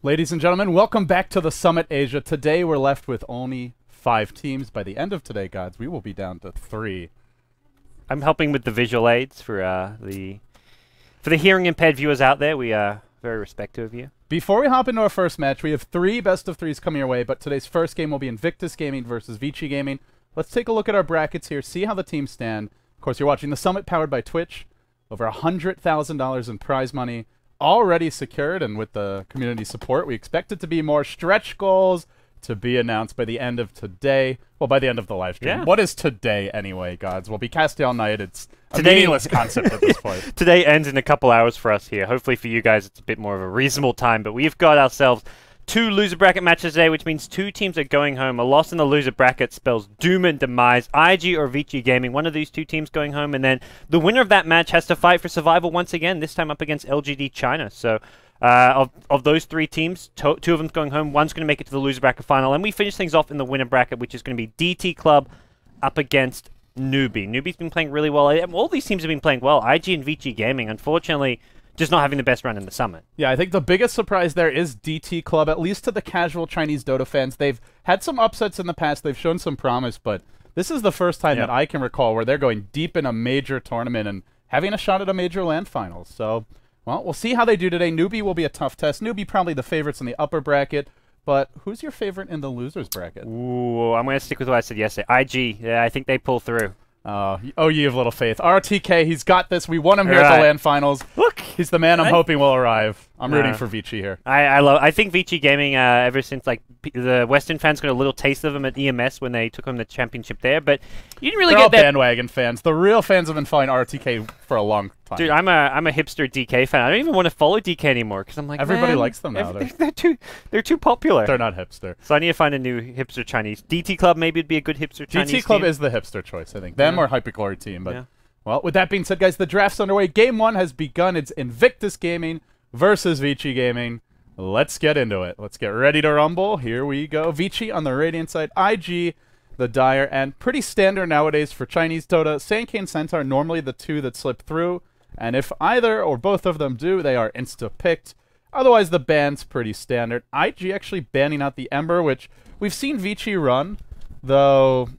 Ladies and gentlemen, welcome back to the Summit Asia. Today we're left with only 5 teams. By the end of today, guys, we will be down to 3. I'm helping with the visual aids for the hearing impaired viewers out there. We are very respectful of you. Before we hop into our first match, we have 3 best of 3s coming your way, but today's first game will be Invictus Gaming versus Vici Gaming. Let's take a look at our brackets here, see how the teams stand. Of course, you're watching the Summit powered by Twitch. Over $100,000 in prize money already secured, and with the community support, we expect it to be more stretch goals to be announced by the end of today. Well, by the end of the live stream. Yeah. What is today anyway, gods? We'll be casting all night. It's a meaningless concept at this point. Today ends in a couple hours for us here. Hopefully for you guys it's a bit more of a reasonable time, but we've got ourselves 2 loser bracket matches today, which means 2 teams are going home. A loss in the loser bracket spells doom and demise. IG or Vici Gaming, one of these 2 teams going home, and then the winner of that match has to fight for survival once again, this time up against LGD China. So of those 3 teams, 2 of them going home, one's going to make it to the loser bracket final, and we finish things off in the winner bracket, which is going to be DT Club up against Newbie. Newbie's been playing really well. All these teams have been playing well. IG and Vici Gaming, unfortunately, just not having the best run in the Summit. Yeah, I think the biggest surprise there is DT Club, at least to the casual Chinese Dota fans. They've had some upsets in the past. They've shown some promise, but this is the first time that I can recall where they're going deep in a major tournament and having a shot at a major LAN finals. So, well, we'll see how they do today. Newbie will be a tough test. Newbie probably the favorites in the upper bracket, but who's your favorite in the losers bracket? Ooh, I'm going to stick with what I said yesterday. IG, yeah, I think they pull through. Oh, ye of little faith. RTK, he's got this. We won him here at the LAN finals. Look, he's the man I'm hoping will arrive. I'm rooting for Vici here. I think Vici Gaming, ever since like the Western fans got a little taste of him at EMS when they took him the championship there, but you didn't really get that. Bandwagon fans. The real fans have been following RTK for a long time. Dude, I'm a hipster DK fan. I don't even want to follow DK anymore because I'm like, everybody man, likes them now. They're too popular. They're not hipster. So I need to find a new hipster Chinese. DT Club maybe would be a good hipster Chinese DT Club team. is the hipster choice, I think. Them or Hyperglory team, but well, with that being said, guys, the draft's underway. Game 1 has begun. It's Invictus Gaming versus Vici Gaming. Let's get into it. Let's get ready to rumble. Here we go. Vici on the Radiant side, IG the Dire, and pretty standard nowadays for Chinese Dota. Sankey and Centaur normally the 2 that slip through, and if either or both of them do, they are insta-picked. Otherwise, the ban's pretty standard. IG actually banning out the Ember, which we've seen Vici run, though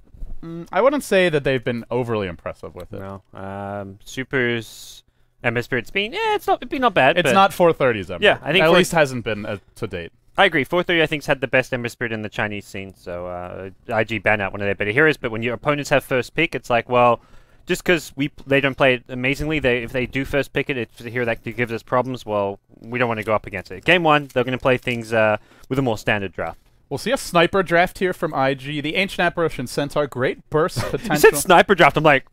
I wouldn't say that they've been overly impressive with it. No. Super's Ember Spirit's been, it's been not bad. It's not 430's Ember. Yeah, I think at least hasn't been to date. I agree. 430, I think, has had the best Ember Spirit in the Chinese scene, so IG ban out one of their better heroes, but when your opponents have first pick, it's like, well, just because they don't play it amazingly, if they do first pick it, it's a hero that gives us problems, well, we don't want to go up against it. Game 1, they're going to play things with a more standard draft. We'll see a sniper draft here from IG. The Ancient Apparition Centaur, great burst potential. You said sniper draft, I'm like,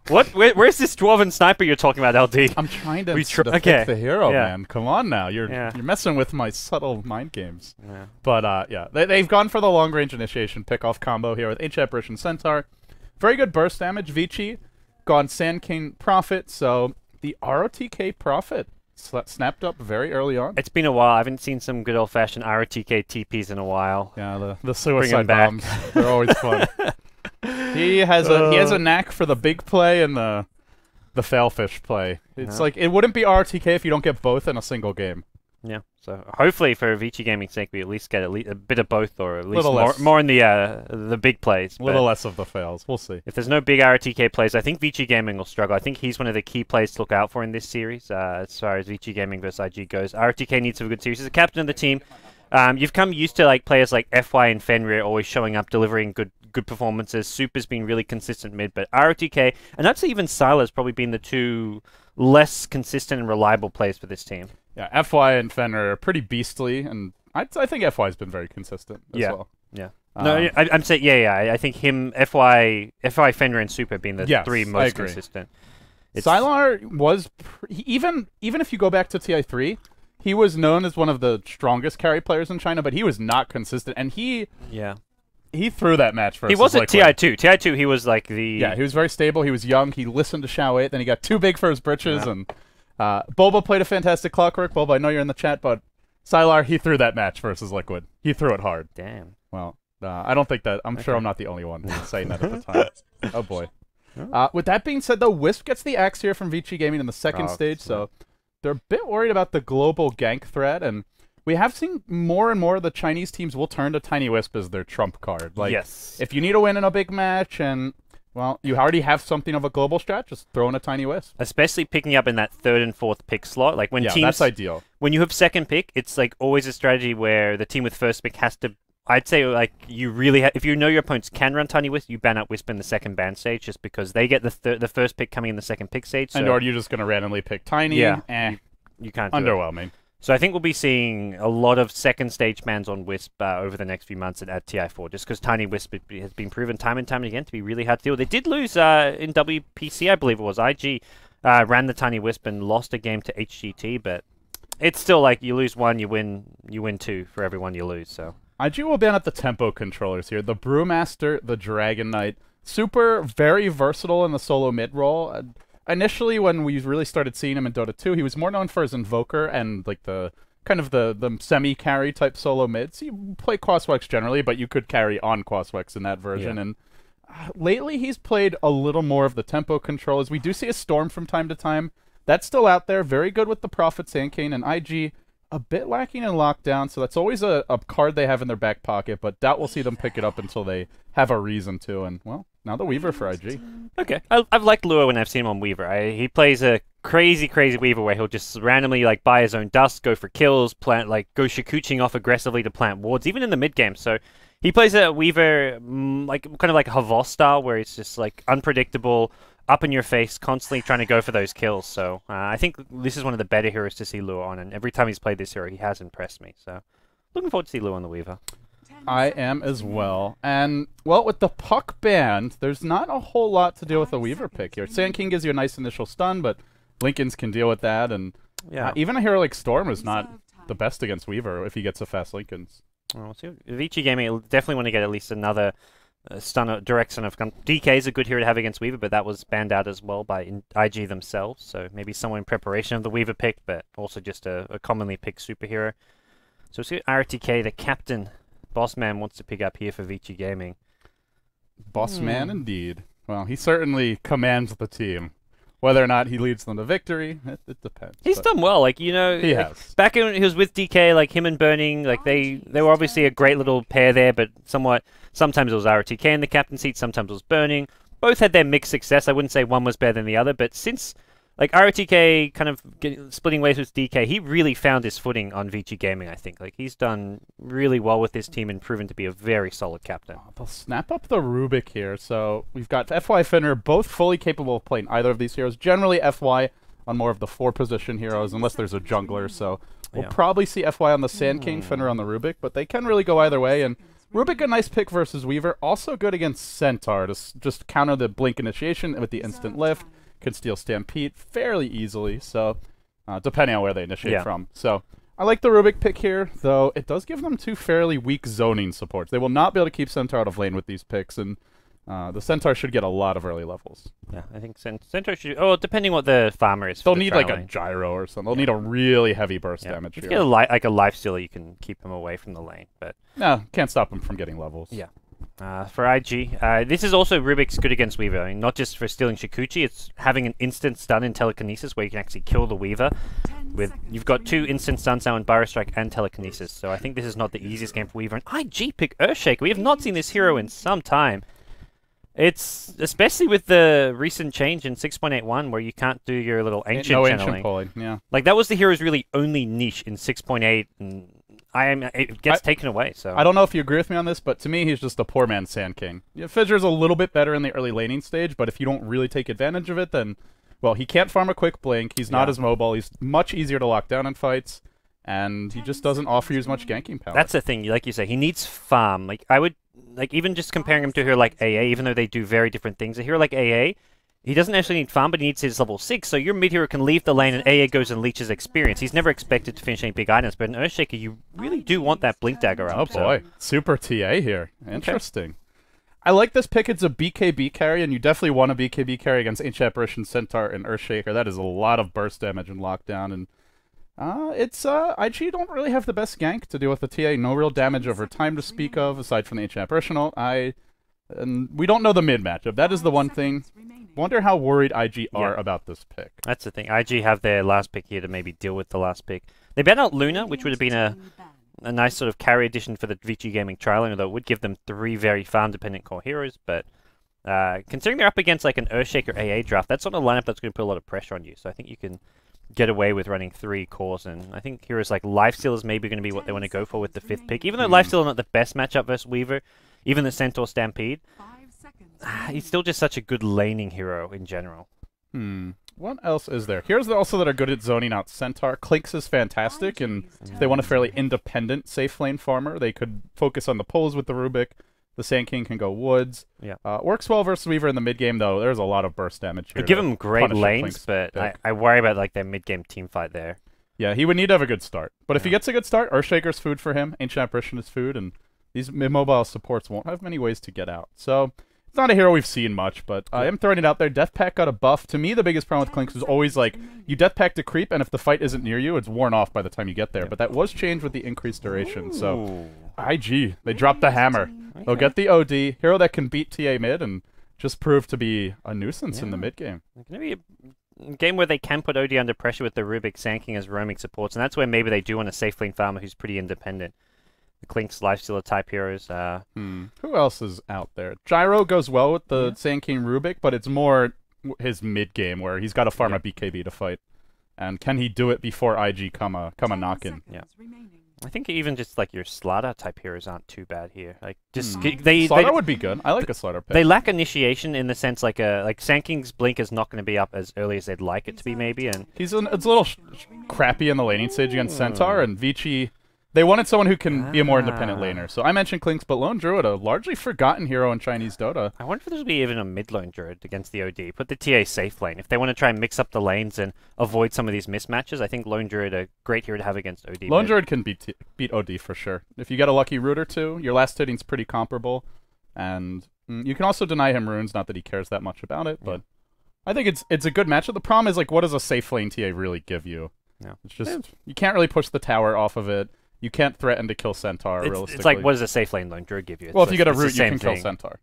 what? Where's this dwarven sniper you're talking about, LD? I'm trying to pick the hero, man. Come on now. You're messing with my subtle mind games. Yeah. But, yeah, they've gone for the long-range initiation pick-off combo here with Ancient Apparition Centaur. Very good burst damage. Vici gone Sand King Prophet, so the ROTK Prophet snapped up very early on. It's been a while. I haven't seen some good old-fashioned ROTK TPs in a while. Yeah, the suicide bombs. They're always fun. He has a knack for the big play and the failfish play. It's like, it wouldn't be RTK if you don't get both in a single game. Yeah, so hopefully for Vici Gaming's sake, we at least get a bit of both, or at least more in the big plays. A little less of the fails. We'll see. If there's no big RTK plays, I think Vici Gaming will struggle. I think he's one of the key plays to look out for in this series, as far as Vici Gaming versus IG goes. RTK needs to have a good series. He's the captain of the team. You've come used to like players like FY and Fenrir always showing up, delivering good performances. Super's been really consistent mid, but ROTK, and I'd say even Sila's probably been the 2 less consistent and reliable plays for this team. Yeah, FY and Fenrir are pretty beastly, and I think FY's been very consistent as well. Yeah. No, I'm saying, I think him, FY, Fenrir, and Super have been the 3 most consistent. Sylar was, even if you go back to TI3, he was known as one of the strongest carry players in China, but he was not consistent, and he threw that match versus He was at TI2. TI2, he was like the... Yeah, he was very stable. He was young. He listened to Shao 8. Then he got too big for his britches. And Boba played a fantastic clockwork. Boba, I know you're in the chat, but Sylar, he threw that match versus Liquid. He threw it hard. Damn. Well, I don't think that... I'm sure I'm not the only one who was saying that at the time. Oh, boy. With that being said, though, Wisp gets the axe here from Vici Gaming in the second stage, so they're a bit worried about the global gank threat, and we have seen more and more of the Chinese teams will turn to Tiny Wisp as their trump card. Like, yes. If you need a win in a big match and, well, you already have something of a global strat, just throw in a Tiny Wisp. Especially picking up in that 3rd and 4th pick slot. Like when teams, that's ideal. When you have 2nd pick, it's like always a strategy where the team with 1st pick has to. I'd say like you really if you know your opponents can run Tiny Wisp, you ban out Wisp in the 2nd ban stage just because they get the 1st pick coming in the 2nd pick stage. So. And or you're just going to randomly pick Tiny. Yeah, you can't. Underwhelming. So I think we'll be seeing a lot of 2nd stage bans on Wisp over the next few months at TI4, just because Tiny Wisp has been proven time and time again to be really hard to deal with. They did lose in WPC, I believe it was. IG ran the Tiny Wisp and lost a game to HGT, but it's still like you lose one, you win two for every one you lose. So IG will ban at the tempo controllers here. The Brewmaster, the Dragon Knight, super very versatile in the solo mid role. Initially, when we really started seeing him in Dota 2, he was more known for his Invoker and like the kind of the semi-carry type solo mids. You play Quaswex generally, but you could carry on Quaswex in that version. Yeah. And lately, he's played a little more of the tempo controls. We do see a Storm from time to time. That's still out there. Very good with the Prophet Sandcane, and IG a bit lacking in lockdown, so that's always a card they have in their back pocket, but doubt we'll see them pick it up until they have a reason to, and, well, now the Weaver for IG. Okay. I've liked Lua when I've seen him on Weaver. He plays a crazy Weaver where he'll just randomly like buy his own dust, go for kills, go Shikuching off aggressively to plant wards, even in the mid game. So he plays a Weaver like kind of like Havos style, where it's just like unpredictable, up in your face, constantly trying to go for those kills. So I think this is one of the better heroes to see Lua on, and every time he's played this hero, he has impressed me. So looking forward to see Lua on the Weaver. I am as well. And, well, with the Puck banned, there's not a whole lot to deal with the Weaver pick here. Sand King gives you a nice initial stun, but Lincolns can deal with that. And even a hero like Storm is not the best against Weaver if he gets a fast Lincolns. Well, see, Vici Gaming will definitely want to get at least another direct stun of DK is a good hero to have against Weaver, but that was banned out as well by IG themselves. So maybe someone in preparation of the Weaver pick, but also just a commonly picked superhero. So see RTK, the captain. Bossman wants to pick up here for Vici Gaming. Bossman, indeed. Well, he certainly commands the team. Whether or not he leads them to victory, it depends. He's done well, like, you know. He like, has. Back when he was with DK, like him and Burning, like they were obviously a great little pair there, but sometimes it was RTK in the captain seat, sometimes it was Burning. Both had their mixed success. I wouldn't say one was better than the other, but since like RTK kind of splitting ways with DK, he really found his footing on Vici Gaming, I think. Like, he's done really well with this team and proven to be a very solid captain. They'll snap up the Rubik here. So we've got FY Finner, both fully capable of playing either of these heroes. Generally FY on more of the 4-position heroes, unless there's a jungler. So we'll probably see FY on the Sand King, Finner on the Rubik, but they can really go either way. And Rubik, a nice pick versus Weaver. Also good against Centaur to just counter the Blink initiation with the instant lift. Can steal Stampede fairly easily, so depending on where they initiate from. So I like the Rubik pick here, though it does give them two fairly weak zoning supports. They will not be able to keep Centaur out of lane with these picks, and the Centaur should get a lot of early levels. Yeah, I think Centaur should... Oh, depending what the farmer is. They'll need like a gyro or something. They'll need a really heavy burst damage if here. you get like a life stealer, you can keep them away from the lane, but... No, can't stop them from getting levels. Yeah. For IG, this is also Rubik's good against Weaver. I mean, not just for stealing Shikuchi, it's having an instant stun in Telekinesis where you can actually kill the Weaver. You've got 2 instant stuns now in Burrow Strike and Telekinesis, so I think this is not the easiest game for Weaver. And IG pick Earthshaker. We have not seen this hero in some time. It's especially with the recent change in 6.81 where you can't do your little ancient channeling. Ancient pulling, yeah. Like, that was the hero's really only niche in 6.8, and it gets taken away. So I don't know if you agree with me on this, but to me, he's just a poor man's Sand King. Yeah, Fissure's a little bit better in the early laning stage, but if you don't really take advantage of it, then, well, he can't farm a quick blink. He's not as mobile. He's much easier to lock down in fights, and he just doesn't offer you as much ganking power. That's the thing, like you say, he needs farm. Like, I would, like, even just comparing him to a hero like AA, even though they do very different things, a hero like AA, he doesn't actually need farm, but he needs his level 6, so your mid hero can leave the lane and AA goes and leeches experience. He's never expected to finish any big items, but in Earthshaker, you really do want that Blink Dagger up. Oh boy, super TA here. Interesting. I like this pick. It's a BKB carry, and you definitely want a BKB carry against Ancient Apparition, Centaur, and Earthshaker. That is a lot of burst damage and lockdown, and IG don't really have the best gank to deal with the TA. No real damage over time to speak of, aside from the Ancient Apparitional. And we don't know the mid matchup. That is the one thing. wonder how worried IG are about this pick. That's the thing. IG have their last pick here to maybe deal with the last pick. They bet out Luna, which would have been a nice sort of carry addition for the Vici Gaming trial, although it would give them 3 very farm-dependent core heroes, but considering they're up against like an Earthshaker AA draft, that's not a lineup that's going to put a lot of pressure on you, so I think you can get away with running 3 cores, and I think heroes like Lifesteal is maybe going to be what they want to go for with the 5th pick, even though Lifesteal is not the best matchup versus Weaver, even the Centaur Stampede, he's still just such a good laning hero in general. What else is there? Heroes also that are good at zoning out Centaur. Clinks is fantastic, and if they want a fairly independent safe lane farmer, they could focus on the poles with the Rubik. The Sand King can go woods. Yeah. Works well versus Weaver in the mid game, though. There's a lot of burst damage here. I give him great lanes, but I worry about like their mid game team fight there. Yeah, he would need to have a good start. But if he gets a good start, Earthshaker's food for him, Ancient Apparition is food, and these mid-mobile supports won't have many ways to get out. So it's not a hero we've seen much, but I am throwing it out there. Death Pact got a buff. To me, the biggest problem with Clinks was always like, you Death Pact a creep, and if the fight isn't near you, it's worn off by the time you get there. But that was changed with the increased duration. So IG, they dropped the hammer. They'll get the OD, hero that can beat TA mid, and just prove to be a nuisance in the mid game. It's going to be a game where they can put OD under pressure with the Rubik, Sand King as roaming supports, and that's where maybe they do want a safe lane farmer who's pretty independent. The Clinks, Lifestealer type heroes. Who else is out there? Gyro goes well with the Sand King Rubik, but it's more his mid game where he's got to farm a BKB to fight. And can he do it before IG come a knockin'? Yeah. I think even just like your Slaughter type heroes aren't too bad here. Like just Slaughter would be good. I like a Slaughter pick. They lack initiation in the sense like Sand King's blink is not going to be up as early as they'd like it to be maybe, and it's a little crappy in the laning stage against Centaur, and Vici. They wanted someone who can be a more independent laner. So I mentioned Clinks, but Lone Druid, a largely forgotten hero in Chinese Dota. I wonder if there'll be even a mid Lone Druid against the OD. Put the TA safe lane. If they want to try and mix up the lanes and avoid some of these mismatches, I think Lone Druid a great hero to have against OD. Lone Druid can beat OD for sure. If you get a lucky root or two, your last hitting's pretty comparable. And you can also deny him runes, not that he cares that much about it, but I think it's a good matchup. The problem is, like, what does a safe lane TA really give you? Yeah. It's just, you can't really push the tower off of it. You can't threaten to kill Centaur, realistically. It's like, what does a safe lane Lone Druid give you? Well, if you get a root, you can kill Centaur.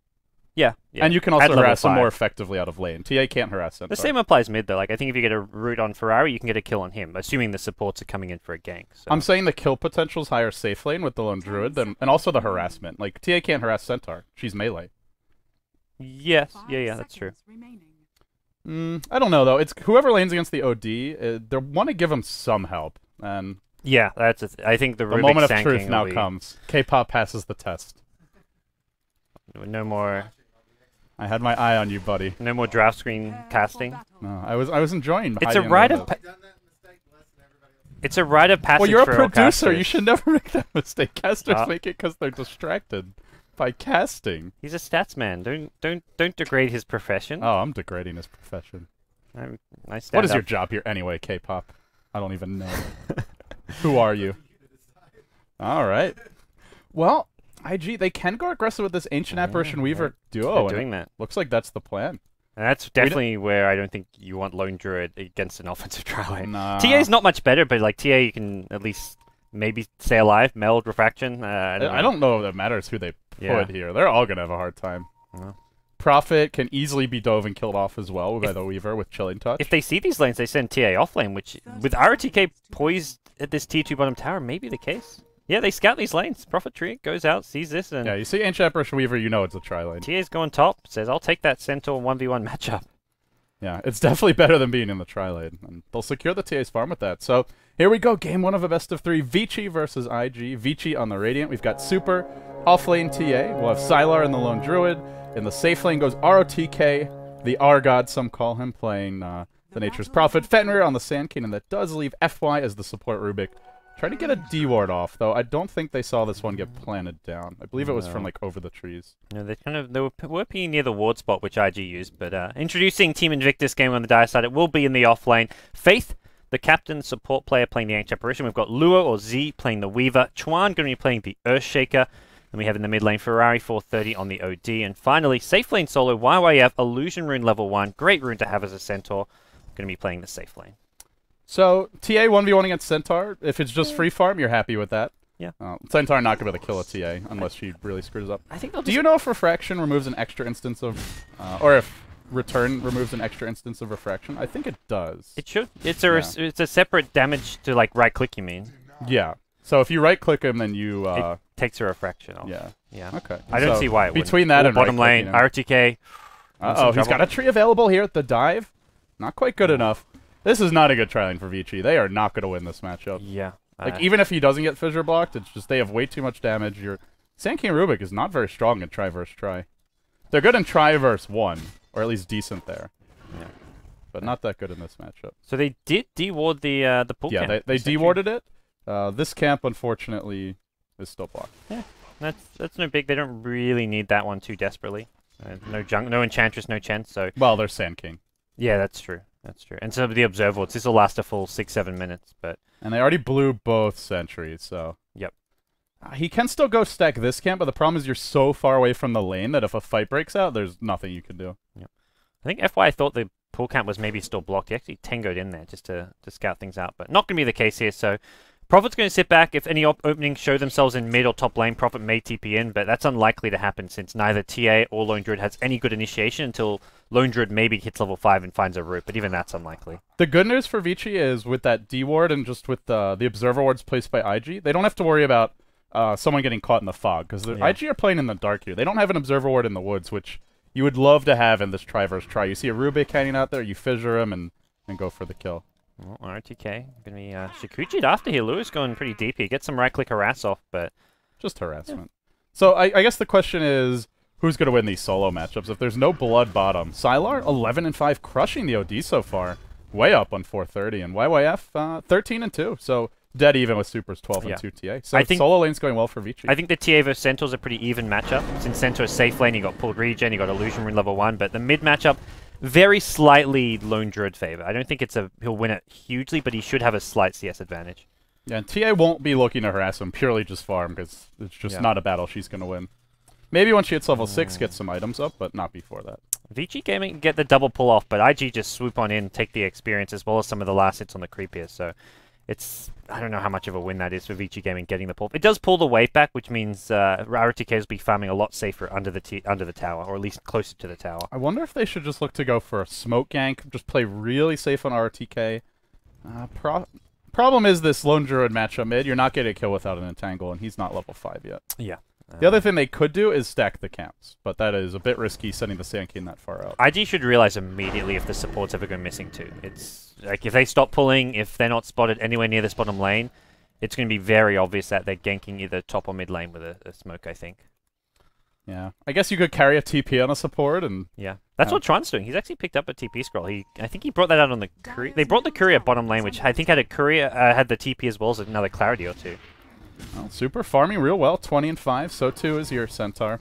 Yeah. And you can also harass him more effectively out of lane. TA can't harass Centaur. The same applies mid, though. Like, I think if you get a root on Ferrari, you can get a kill on him, assuming the supports are coming in for a gank. So. I'm saying the kill potential's higher safe lane with the Lone Druid, and also the harassment. Like, TA can't harass Centaur. She's melee. Yes. Yeah, that's true. I don't know, though. It's whoever lanes against the OD, they want to give him some help. And yeah, that's I think the moment of truth now comes. K-pop passes the test. No more. I had my eye on you, buddy. No more draft screen casting. No, I was enjoying. It's a rite of. It's a rite of passage. Well, you're a for producer. You should never make that mistake. Casters make it because they're distracted by casting. He's a stats man. Don't degrade his profession. Oh, I'm degrading his profession. What is your job here anyway, K-pop? I don't even know. Who are you? All right. Well, IG, they can go aggressive with this Ancient Apparition Weaver duo. They're doing that. Looks like that's the plan. And that's definitely where I don't think you want Lone Druid against an offensive trial lane. Nah. TA is not much better, but like TA, you can at least maybe stay alive. Meld, Refraction. I don't know if that matters who they put here. They're all going to have a hard time. Prophet can easily be dove and killed off as well by the Weaver with Chilling Touch. If they see these lanes, they send TA off lane, which with RTK poised at this T2 bottom tower may be the case. Yeah, they scout these lanes. Prophet Tree goes out, sees this, and... Yeah, you see Ancient Apparition Weaver, you know it's a tri-lane. TA's going top, says, I'll take that Centaur 1v1 matchup. Yeah, it's definitely better than being in the tri-lane. And they'll secure the TA's farm with that. So, here we go. Game 1 of a best of 3. Vici versus IG. Vici on the Radiant. We've got Super. Off-lane TA. We'll have Sylar in the Lone Druid. In the safe lane goes ROTK, the R-God, some call him, playing the Nature's Prophet. Fenrir on the Sand King, and that does leave FY as the support Rubik. Trying to get a D-ward off, though. I don't think they saw this one get planted down. I believe it was from, like, over the trees. No, they were pinging near the ward spot, which IG used, but introducing Team Invictus game on the dire side, it will be in the off-lane. Faith, the captain support player, playing the Ancient Apparition. We've got Luo or Z playing the Weaver. Chuan going to be playing the Earthshaker. And we have in the mid lane Ferrari 430 on the OD. And finally, safe lane solo YYF Illusion Rune level 1. Great rune to have as a Centaur. Going to be playing the safe lane. So, TA 1v1 against Centaur. If it's just free farm, you're happy with that. Yeah. Centaur not going to be able to kill a TA unless she really screws up. I think Do you know if Refraction removes an extra instance of... or if removes an extra instance of refraction? I think it does. It should. It's a separate damage to like right click. You mean? Yeah. So if you right click him, then you it takes a refraction off. Yeah. Yeah. Okay. I don't see why it between that and bottom lane, RTK. He's got a tree available here at the dive. Not quite good enough. This is not a good try lane for Vici. They are not going to win this matchup. Yeah. Like even if he doesn't get fissure blocked, it's just they have way too much damage. Your Sand King Rubik is not very strong in try versus try. They're good in try versus 1, or at least decent there. Yeah. But not that good in this matchup. So they did deward the pool camp. Yeah, they dewarded it. This camp, unfortunately, is still blocked. Yeah, that's no big. They don't really need that one too desperately. No Enchantress, no Chen, so... Well, there's Sand King. Yeah, that's true. That's true. And some of the Observerwards, this will last a full 6-7 minutes, but... And they already blew both sentries, so... Yep. He can still go stack this camp, but the problem is you're so far away from the lane that if a fight breaks out, there's nothing you can do. Yep. I think FY thought the pool camp was maybe still blocked. He actually tangoed in there just to scout things out, but not going to be the case here, so... Prophet's going to sit back. If any openings show themselves in mid or top lane, Prophet may TP in, but that's unlikely to happen since neither TA or Lone Druid has any good initiation until Lone Druid maybe hits level 5 and finds a root, but even that's unlikely. The good news for Vici is with that D ward and just with the Observer wards placed by IG, they don't have to worry about someone getting caught in the fog, because IG are playing in the dark here. They don't have an Observer ward in the woods, which you would love to have in this try versus try. You see a Rubik hanging out there, you fissure him and go for the kill. Well, RTK going to be Shikuchi'd after here. Lewis going pretty deep here. Get some right-click harass off, but... Just harassment. Yeah. So I guess the question is, who's going to win these solo matchups? If there's no blood bottom, Sylar, 11-5, crushing the OD so far. Way up on 430. And YYF, 13-2. So dead even with Supers 12-2 TA. So I think solo lane's going well for Vici. I think the TA versus Centaur's a pretty even matchup. Since Centaur's safe lane, he got pulled regen, he got Illusion Rune level 1, but the mid matchup... Very slightly Lone Druid favor. I don't think he'll win it hugely, but he should have a slight CS advantage. Yeah, and TA won't be looking to harass him, purely just farm, because it's just not a battle she's going to win. Maybe when she hits level 6, get some items up, but not before that. Vici Gaming can get the double pull off, but IG just swoop on in, take the experience, as well as some of the last hits on the creep here, so... I don't know how much of a win that is for Vici Gaming getting the pull. It does pull the weight back, which means RTK will be farming a lot safer under the tower, or at least closer to the tower. I wonder if they should just look to go for a smoke gank, just play really safe on RTK. Problem is this Lone Druid matchup mid, you're not getting a kill without an entangle, and he's not level 5 yet. Yeah. The other thing they could do is stack the camps, but that is a bit risky sending the Sand King that far out. IG should realize immediately if the supports ever go missing too. It's like if they stop pulling, if they're not spotted anywhere near this bottom lane, it's going to be very obvious that they're ganking either top or mid lane with a smoke, I think. Yeah. I guess you could carry a TP on a support and... Yeah. That's what Tron's doing. He's actually picked up a TP scroll. I think he brought that out on the courier. They brought the courier bottom lane, which I think had a courier, had the TP as well as another clarity or two. Well, super farming real well, 20-5, so too is your Centaur.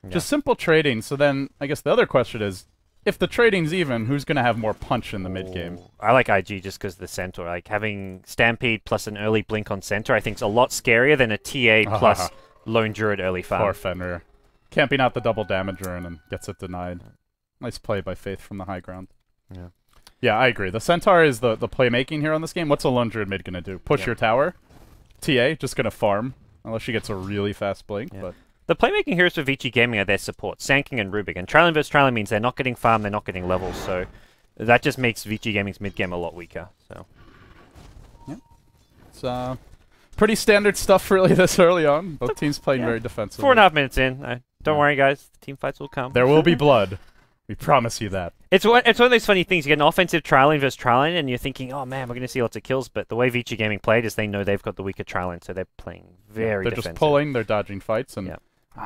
Yeah. Just simple trading, so then I guess the other question is, if the trading's even, who's going to have more punch in the mid-game? I like IG just because of the Centaur. Like, having Stampede plus an early blink on Centaur I think is a lot scarier than a TA plus Lone Druid early farm. Poor Fenrir. Camping out the double damage rune and gets it denied. Nice play by Faith from the high ground. Yeah, yeah, I agree. The Centaur is the playmaking here on this game. What's a Lone Druid mid going to do? Push your tower? TA, just going to farm, unless she gets a really fast blink. But the playmaking heroes for Vici Gaming are their support, Sand King and Rubik. And Trailing vs. Trailing means they're not getting farm, they're not getting levels, so that just makes Vici Gaming's mid-game a lot weaker. So, yeah. It's pretty standard stuff really this early on. Both teams playing very defensively. 4.5 minutes in. Don't worry, guys. The team fights will come. There will be blood. We promise you that. It's one of those funny things. You get an offensive tri-lane versus tri-lane, and you're thinking, oh man, we're going to see lots of kills. But the way Vici Gaming played is they know they've got the weaker tri-lane, so they're playing very defensive. They're just pulling, they're dodging fights. And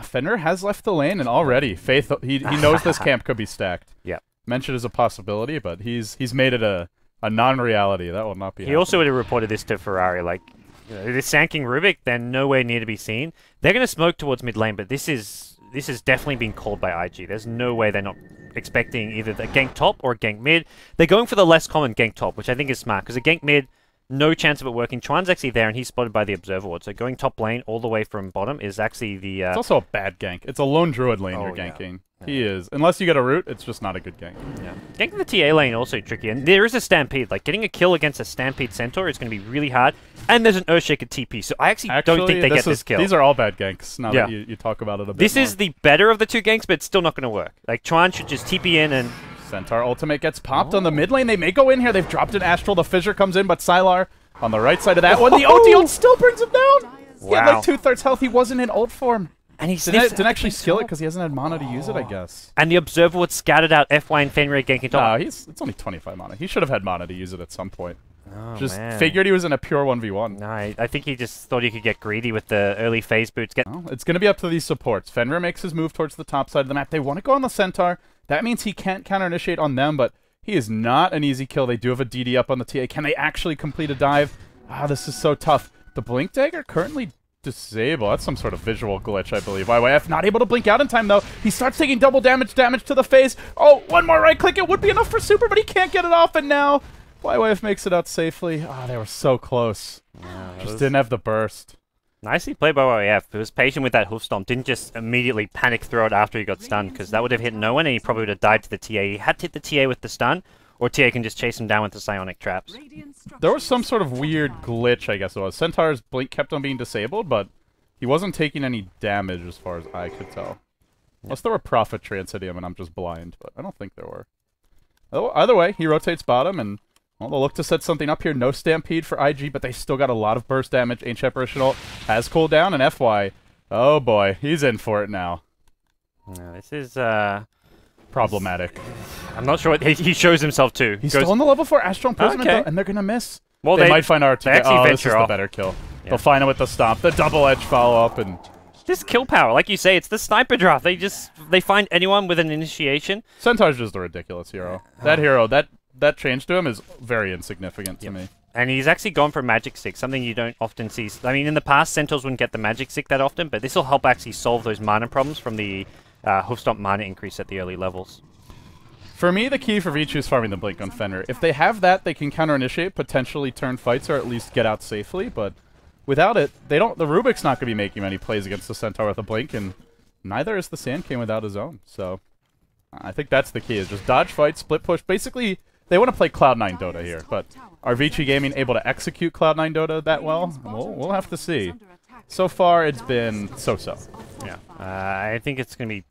Fenrir has left the lane, and already, Faith, he knows this camp could be stacked. Yeah. Mentioned as a possibility, but he's made it a non-reality. That will not be happening. Also would have reported this to Ferrari, like, this Sand King Rubik, they're nowhere near to be seen. They're going to smoke towards mid lane, but this has definitely been called by IG. There's no way they're not expecting either a gank top or a gank mid. They're going for the less common gank top, which I think is smart, because a gank mid, no chance of it working. Chuan's actually there, and he's spotted by the Observer Ward. So going top lane all the way from bottom is actually the... It's also a bad gank. It's a Lone Druid lane you're ganking. Yeah. He is. Unless you get a root, it's just not a good gank. Yeah. Ganking the TA lane also tricky, and there is a Stampede. Like, getting a kill against a Stampede Centaur is going to be really hard, and there's an Earthshaker TP, so I actually don't think they get this kill. These are all bad ganks, now that you talk about it a bit This more. is the better of the two ganks, but it's still not going to work. Like, Chuan should just TP in and Centaur ultimate gets popped on the mid lane. They may go in here. They've dropped an Astral. The Fissure comes in, but Sylar on the right side of that one. The OT ult still brings him down. Wow. He had like 2/3 health. He wasn't in ult form. And he didn't actually skill it because he hasn't had mana to use it, I guess. And the Observer would scattered out FY and Fenrir ganking top. No, it's only 25 mana. He should have had mana to use it at some point. Oh, just man. figured he was in a pure 1v1. No, I think he just thought he could get greedy with the early phase boots. Well, it's going to be up to these supports. Fenrir makes his move towards the top side of the map. They want to go on the Centaur. That means he can't counter-initiate on them, but he is not an easy kill. They do have a DD up on the TA. Can they actually complete a dive? Ah, this is so tough. The Blink Dagger currently disabled. That's some sort of visual glitch, I believe. YYF not able to blink out in time, though. He starts taking double damage to the face. Oh, one more right click. It would be enough for Super, but he can't get it off, and now YYF makes it out safely. Ah, they were so close. Yeah, just didn't have the burst. Nicely played by YYF. He was patient with that hoof stomp. Didn't just immediately panic throw it after he got stunned, because that would have hit no one, and he probably would have died to the TA. He had to hit the TA with the stun, or TA can just chase him down with the psionic traps. There was some sort of weird glitch, I guess it was. Centaur's blink kept on being disabled, but he wasn't taking any damage as far as I could tell. Unless there were Prophet Transidium and I'm just blind, but I don't think there were. Oh, either way, he rotates bottom, and well, they'll look to set something up here. No Stampede for IG, but they still got a lot of burst damage. Ancient Apparition ult has cooldown, and FY. Oh boy, he's in for it now. No, this is problematic. I'm not sure what he shows himself to. He's still on the level 4 Astral Imprisonment, though, and they're going to miss. Well, they might find RT. Oh, this is off. the better kill. Yeah. They'll find it with the stomp, the double edge follow-up, and just kill power. Like you say, it's the sniper draft. They find anyone with an initiation. Centaur's just a ridiculous hero. That hero, that change to him is very insignificant to me. And he's actually gone for Magic Stick, something you don't often see. I mean, in the past, Centaurs wouldn't get the Magic Stick that often, but this will help actually solve those mana problems from the hoof stomp mana increase at the early levels. For me, the key for Vici is farming the Blink on Fenrir. If they have that, they can counter-initiate, potentially turn fights, or at least get out safely, but without it, they don't. The Rubik's not going to be making many plays against the Centaur with a Blink, and neither is the Sand King without his own. So I think that's the key, is just dodge fight, split push. Basically, they want to play Cloud9 Dota here, but are Vici Gaming able to execute Cloud9 Dota that well? We'll have to see. So far, it's been so-so. Yeah, I think it's going to be...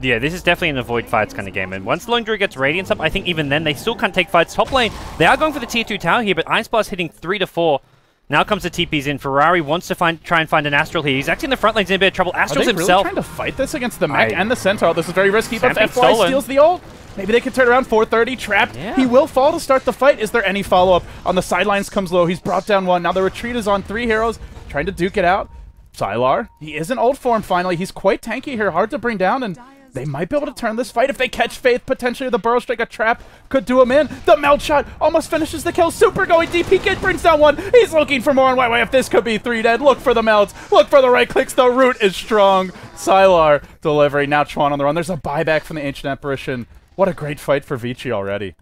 Yeah, this is definitely an avoid fights kind of game, and once Lone Druid gets Radiance up, I think even then they still can't take fights top lane. They are going for the tier 2 tower here, but Ice Blast hitting 3 to 4. Now comes the TPs in. Ferrari wants to try and find an Astral here. He's actually in the front lane's in a bit of trouble. Astral's himself. Are they really trying to fight this against the mech and the Centaur? This is very risky, but FY steals the ult. Maybe they can turn around. 430 trapped. Yeah. He will fall to start the fight. Is there any follow-up? On the sidelines comes low. He's brought down one. Now the retreat is on 3 heroes, trying to duke it out. Sylar, he is in ult form finally. He's quite tanky here, hard to bring down, and they might be able to turn this fight if they catch Faith. Potentially the Burrow Strike, a trap, could do him in. The melt shot almost finishes the kill. Super going deep. He brings down one. He's looking for more on YYF. This could be 3 dead. Look for the melts. Look for the right clicks. The root is strong. Sylar delivery. Now Chuan on the run. There's a buyback from the Ancient Apparition. What a great fight for Vici already.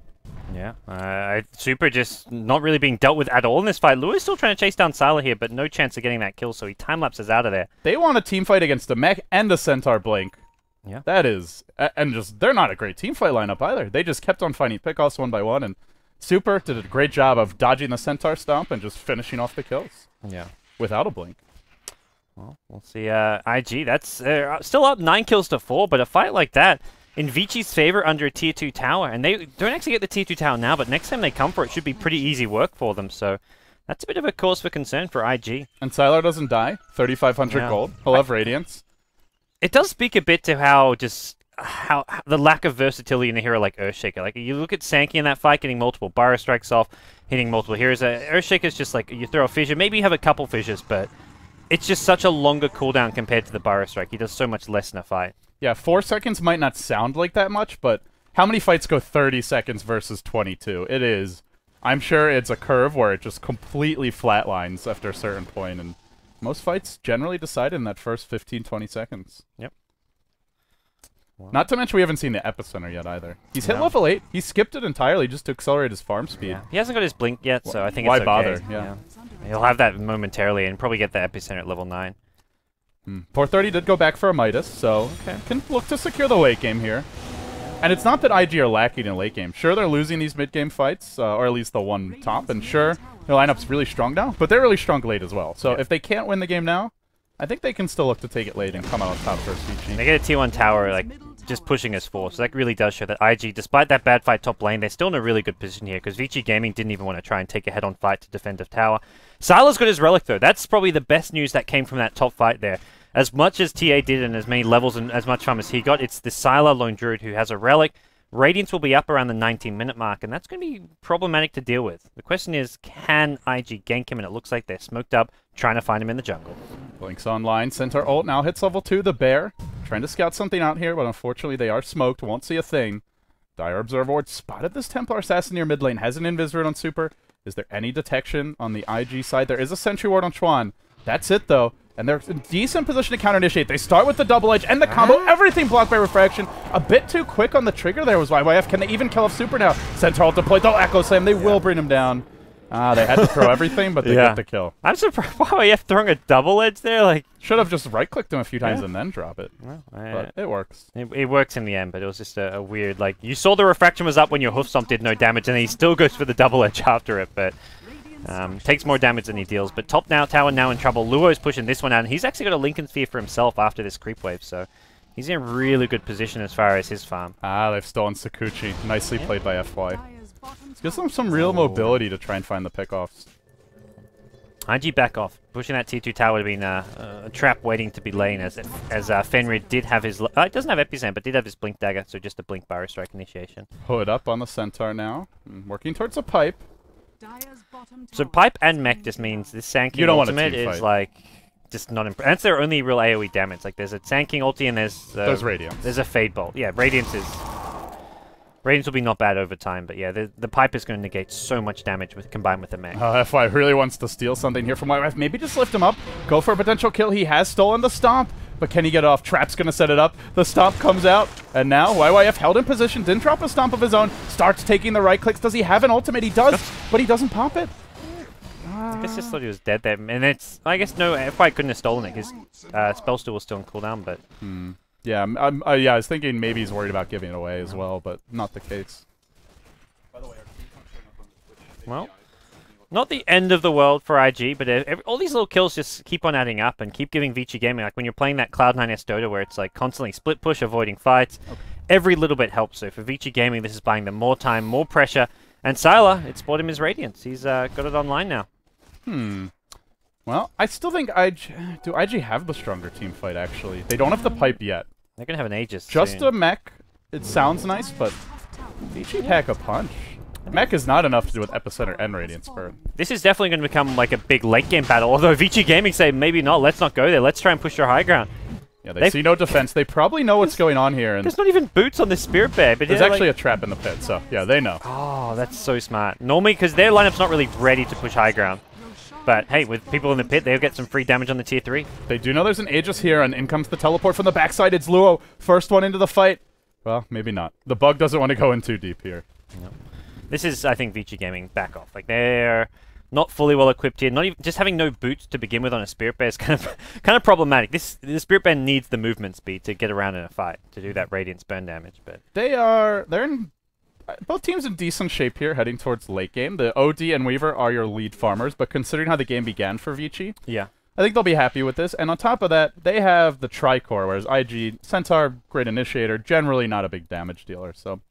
Yeah, Super just not really being dealt with at all in this fight. Lewis still trying to chase down Sylar here, but no chance of getting that kill, so he time-lapses out of there. They want a team fight against a mech and a Centaur Blink. Yeah. That is, and just, they're not a great team fight lineup either. They just kept on finding pickoffs one by one, and Super did a great job of dodging the Centaur stomp and just finishing off the kills. Yeah. Without a Blink. Well, we'll see. IG, that's still up 9 kills to 4, but a fight like that, in Vici's favor under a tier 2 tower, and they don't actually get the tier 2 tower now, but next time they come for it, should be pretty easy work for them, so that's a bit of a cause for concern for IG. And Sylar doesn't die, 3,500 gold, he'll have Radiance. It does speak a bit to how the lack of versatility in a hero like Earthshaker. Like, you look at Sankey in that fight, getting multiple Burrow Strikes off, hitting multiple heroes. Earthshaker's just like, you throw a fissure, maybe you have a couple fissures, but it's just such a longer cooldown compared to the Burrow Strike. He does so much less in a fight. Yeah, 4 seconds might not sound like that much, but how many fights go 30 seconds versus 22? It is. I'm sure it's a curve where it just completely flatlines after a certain point, and most fights generally decide in that first 15, 20 seconds. Yep. Well, not to mention we haven't seen the Epicenter yet either. He's hit level 8. He skipped it entirely just to accelerate his farm speed. Yeah. He hasn't got his Blink yet, so I think why it's okay. bother? Yeah. He'll have that momentarily and probably get the Epicenter at level 9. 430 did go back for a Midas, so can look to secure the late game here. And it's not that IG are lacking in late game. Sure, they're losing these mid-game fights, or at least the one top, and sure, their lineup's really strong now, but they're really strong late as well. So if they can't win the game now, I think they can still look to take it late and come out on top first. They get a T1 tower like just pushing us forward. So that really does show that IG, despite that bad fight top lane, they're still in a really good position here because Vici Gaming didn't even want to try and take a head-on fight to defend a tower. Sylar's got his relic though. That's probably the best news that came from that top fight there. As much as TA did and as many levels and as much farm as he got, it's the Sylar Lone Druid who has a relic. Radiance will be up around the 19-minute mark, and that's going to be problematic to deal with. The question is, can IG gank him? And it looks like they're smoked up, trying to find him in the jungle. Blink's online. Centaur ult now hits level 2. The Bear trying to scout something out here, but unfortunately they are smoked. Won't see a thing. Dire Observer Ward spotted this Templar Assassin near mid lane. Has an Invis Root on Super. Is there any detection on the IG side? There is a Sentry Ward on Chuan. That's it, though. And they're in decent position to counter-initiate. They start with the double edge and the combo. Everything blocked by Refraction. A bit too quick on the trigger there was YYF. Can they even kill off Super now? Centaur deployed. They'll Echo Slam. They will bring him down. They had to throw everything, but they get the kill. I'm surprised YYF throwing a double edge there. Like, should have just right-clicked him a few times and then drop it. Well, but it works. It works in the end, but it was just a weird, like, you saw the Refraction was up when your Hoof Stomp did no damage, and he still goes for the double edge after it, but... takes more damage than he deals, but top now tower now in trouble. Luo's pushing this one out, and he's actually got a Lincoln Sphere for himself after this creep wave, so he's in a really good position as far as his farm. They've stolen Sakuchi. Nicely played by FY. Gives them some real mobility to try and find the pickoffs. IG back off. Pushing that tier 2 tower would have been a trap waiting to be laid as Fenrir did have his... it doesn't have Epicent, but did have his Blink Dagger, so just a Blink Barrow Strike initiation. Hood up on the Centaur now. Working towards a pipe. So pipe and mech just means this Sand King ultimate is like just not impressive. That's their only real AoE damage. Like there's a Sand King ulti and there's Radiance. There's a Fade Bolt. Yeah, Radiance will be not bad over time, but yeah, the pipe is going to negate so much damage combined with the mech. FY really wants to steal something here from YYF. Maybe just lift him up, go for a potential kill. He has stolen the Stomp, but can he get off? Trap's going to set it up. The Stomp comes out, and now YYF held in position, didn't drop a Stomp of his own, starts taking the right clicks. Does he have an ultimate? He does, but he doesn't pop it. I guess just thought he was dead there, and it's, I guess no, FY couldn't have stolen it, because Spellstool was still on cooldown, but... Yeah, I was thinking maybe he's worried about giving it away as well, but not the case. Well, not the end of the world for IG, but all these little kills just keep on adding up and keep giving Vici Gaming, like when you're playing that Cloud9 Dota where it's like constantly split push, avoiding fights, every little bit helps. So for Vici Gaming, this is buying them more time, more pressure, and Sylar, it's bought him his Radiance. He's got it online now. Well, I still think do IG have the stronger team fight, actually? They don't have the pipe yet. They're going to have an Aegis Just soon. a mech. It sounds nice, but Vici pack a punch. Mech is not enough to do with Epicenter and Radiance Burn. This is definitely going to become like a big late game battle, although Vici Gaming say maybe not, let's not go there, let's try and push our high ground. Yeah, they see no defense. They probably know what's going on here. And there's not even boots on this Spirit Bear. But there's actually a trap in the pit, so yeah, they know. Oh, that's so smart. Normally, because their lineup's not really ready to push high ground. But hey, with people in the pit, they'll get some free damage on the tier 3. They do know there's an Aegis here, and in comes the teleport from the backside. It's Luo, first one into the fight. Well, maybe not. The bug doesn't want to go in too deep here. No. This is, I think, Vici Gaming back off. Like, they're not fully well equipped here. Not even just having no boots to begin with on a Spirit Bear is kind of problematic. The Spirit Bear needs the movement speed to get around in a fight to do that Radiance burn damage. But they're in both teams in decent shape here, heading towards late game. The OD and Weaver are your lead farmers, but considering how the game began for Vici, yeah, I think they'll be happy with this. And on top of that, they have the Tricore, whereas IG, Centaur, great initiator, generally not a big damage dealer. So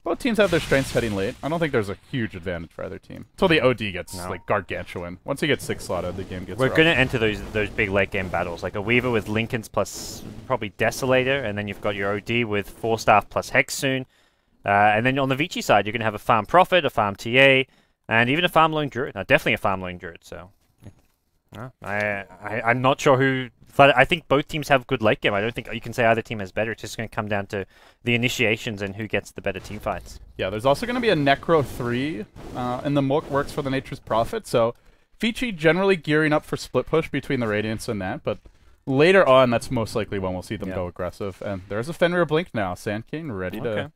both teams have their strengths heading late. I don't think there's a huge advantage for either team. Until the OD gets, like, gargantuan. Once he gets 6-slotted, the game gets We're rough. going to enter those big late game battles. Like a Weaver with Lincolns plus probably Desolator, and then you've got your OD with 4-staff plus Hex soon. And then on the Vici side, you're going to have a Farm Prophet, a Farm TA, and even a Farm Lone Druid. Definitely a Farm Lone Druid, so... I'm not sure who... But I think both teams have good late game. I don't think you can say either team has better. It's just going to come down to the initiations and who gets the better team fights. Yeah, there's also going to be a Necro 3 in the works for the Nature's Prophet, so Vici generally gearing up for split push between the Radiance and that, but later on, that's most likely when we'll see them go aggressive. And there's a Fenrir Blink now. Sand King ready to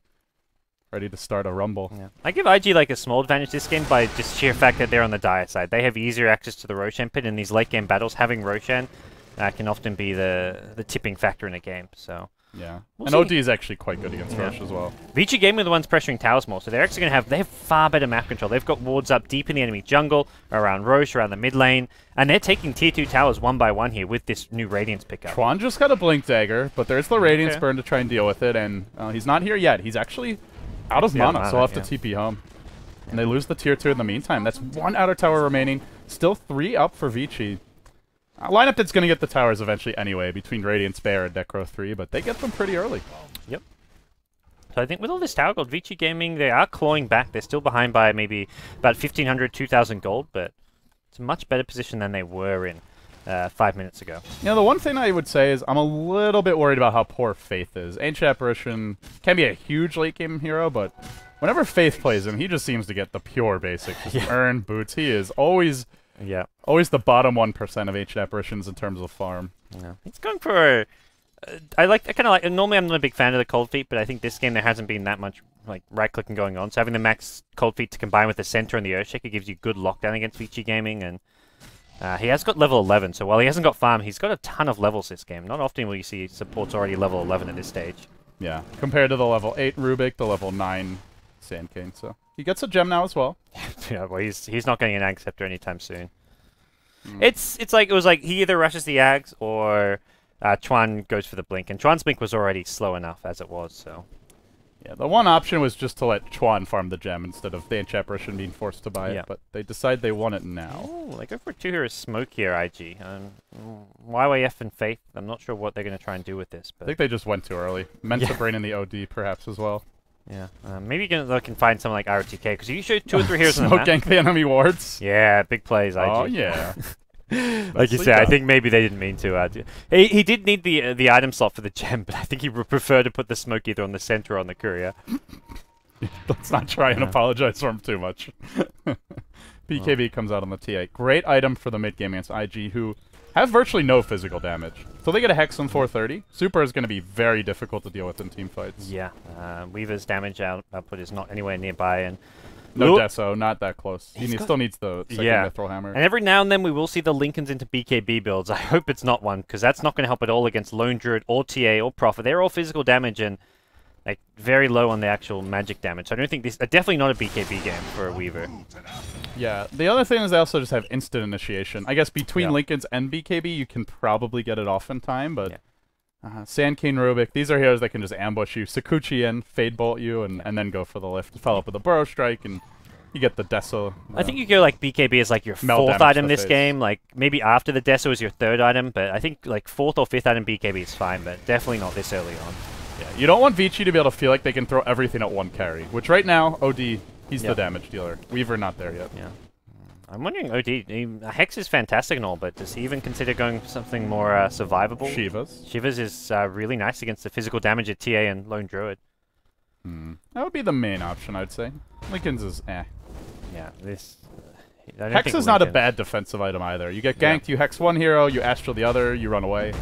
start a rumble. Yeah. I give IG like a small advantage this game by just sheer fact that they're on the Dire side. They have easier access to the Roshan pit in these late game battles. Having Roshan can often be the tipping factor in a game. So Yeah. We'll and see. OD is actually quite good against Roche as well. Vici Gaming are the ones pressuring towers more, so they're actually going to have, they have far better map control. They've got wards up deep in the enemy jungle, around Roche, around the mid lane, and they're taking tier 2 towers one by one here with this new Radiance pickup. Chuan just got a Blink Dagger, but there's the Radiance burn to try and deal with it, and he's not here yet. He's actually out of mana, so he'll have to TP home. And they lose the tier 2 in the meantime. That's one outer tower remaining. Still 3 up for Vici. A lineup that's going to get the towers eventually anyway, between Radiance Bear and Necro 3, but they get them pretty early. Yep. So I think with all this tower gold, Vici Gaming, they are clawing back. They're still behind by maybe about 1,500, 2,000 gold, but it's a much better position than they were in 5 minutes ago. You know, the one thing I would say is I'm a little bit worried about how poor Faith is. Ancient Apparition can be a huge late-game hero, but whenever Faith plays him, he just seems to get the pure basic. Earn boots. He is always the bottom 1% of Ancient Apparitions in terms of farm. Yeah. He's going for... I kind of like... Normally I'm not a big fan of the Cold Feet, but I think this game there hasn't been that much like right-clicking going on. So having the max Cold Feet to combine with the Center and the Earthshaker gives you good lockdown against Vici Gaming, and he has got level 11, so while he hasn't got farm, he's got a ton of levels this game. Not often will you see supports already level 11 at this stage. Yeah, compared to the level 8 Rubik, the level 9 Sand King, so he gets a gem now as well. Yeah, well, he's not getting an Ag Scepter anytime soon. It's like, it was like he either rushes the Ags or Chuan goes for the Blink, and Chuan's Blink was already slow enough as it was, so... Yeah, the one option was just to let Chuan farm the gem instead of the Ancient Apparition being forced to buy it, but they decide they want it now. Oh, they go for 2 heroes smoke here, IG. YYF and Faith, I'm not sure what they're going to try and do with this. But I think they just went too early. Meant to bring in the OD perhaps as well. Yeah, maybe you can look and find something like ROTK, because you show 2 or 3 heroes in the map. Smoke gank the enemy wards. Yeah, big plays, IG. Oh, yeah. Like you said, I think maybe they didn't mean to. He did need the item slot for the gem, but I think he would prefer to put the smoke either on the center or on the courier. Let's not try and apologize for him too much. BKB comes out on the T8. Great item for the mid-game against IG, who have virtually no physical damage. So they get a Hex on 430. Super is going to be very difficult to deal with in team fights. Yeah, Weaver's damage output is not anywhere nearby, and no Deso, not that close. He still needs the second Mithril Hammer. And every now and then we will see the Lincolns into BKB builds. I hope it's not one, because that's not going to help at all against Lone Druid or TA or Prophet. They're all physical damage and like very low on the actual magic damage. So I don't think this... definitely not a BKB game for a Weaver. Yeah, the other thing is they also just have instant initiation. I guess between Lincolns and BKB you can probably get it off in time, but... Sand King, Rubik, these are heroes that can just ambush you, Sakuchi in, Fade Bolt you, and then go for the lift. Follow up with a Burrow Strike, and you get the Deso. I think you go like BKB as like your 4th item this game, like maybe after the Deso is your 3rd item, but I think like 4th or 5th item BKB is fine, but definitely not this early on. Yeah, you don't want Vici to be able to feel like they can throw everything at one carry, which right now, OD, he's the damage dealer. Weaver not there yet. Yeah. I'm wondering, OD, Hex is fantastic and all, but does he even consider going for something more survivable? Shivas is really nice against the physical damage at TA and Lone Druid. That would be the main option, I'd say. Lincoln's is eh. Yeah, this... Hex is not a bad defensive item either. You get ganked, you Hex one hero, you Astral the other, you run away.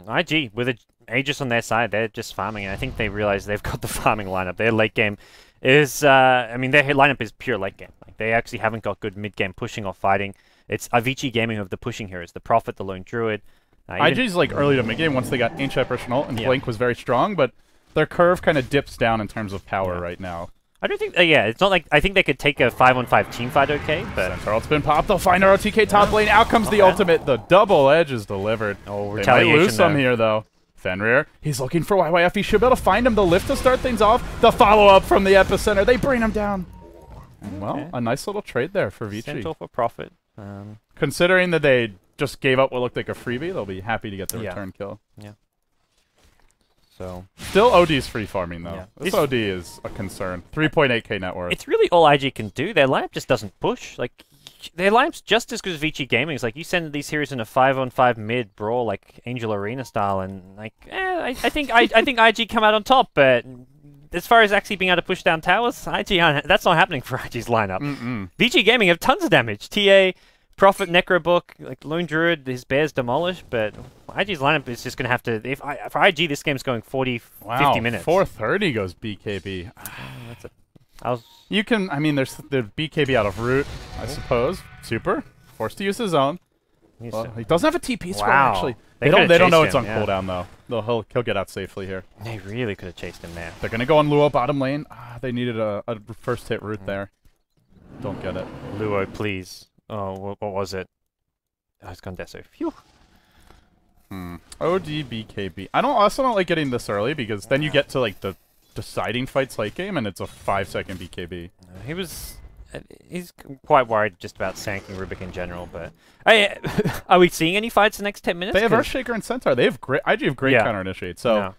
IG, with Aegis on their side, they're just farming, and I think they realize they've got the farming lineup. Their late game is... I mean, their lineup is pure late game. They actually haven't got good mid-game pushing or fighting. It's Vici Gaming of the pushing heroes. The Prophet, the Lone Druid. IG's like early to mid-game once they got Ancient Apparition ult, and Blink was very strong, but their curve kind of dips down in terms of power right now. I don't think... it's not like... I think they could take a 5-on-5 team fight okay, but... Centaur ult's been popped. They'll find ROTK top lane. Out comes the ultimate. The double edge is delivered. Oh, retaliation. They might lose some here, though. Fenrir, he's looking for YYF. He should be able to find him. The lift to start things off. The follow-up from the epicenter. They bring him down. And, well, a nice little trade there for Vici. Centaur for Prophet. Considering that they just gave up what looked like a freebie, they'll be happy to get the return kill. Yeah. So still OD's free farming, though. This OD is a concern. 3.8k net worth. It's really all IG can do. Their lineup just doesn't push. Like, their lineup's just as good as Vici Gaming. It's like you send these heroes in a 5-on-5 mid brawl, like Angel Arena style, and like, I think IG come out on top, but as far as actually being able to push down towers, IG that's not happening for IG's lineup. Vici Gaming have tons of damage. TA, Prophet, Necrobook, like Lone Druid, his bears demolish, but IG's lineup is just going to have to... for IG, this game's going 40, 50 minutes. 430 goes BKB. You can... I mean, there's the BKB out of root, I suppose. Super. Forced to use his own. Well, he doesn't have a TP square, actually. They don't know it's on cooldown, though. He'll get out safely here. They really could have chased him there. They're gonna go on Luo bottom lane. They needed a first hit route there. Don't get it. Luo, please. Oh, what was it? Oh, it's gone Deso. Phew. OD BKB. I also don't like getting this early because then you get to like the deciding fights late game and it's a 5-second BKB. He's quite worried just about Sanking Rubik in general, but are we seeing any fights in the next 10 minutes? They have Earthshaker and Centaur. They have great. IG have great counter initiate. So no.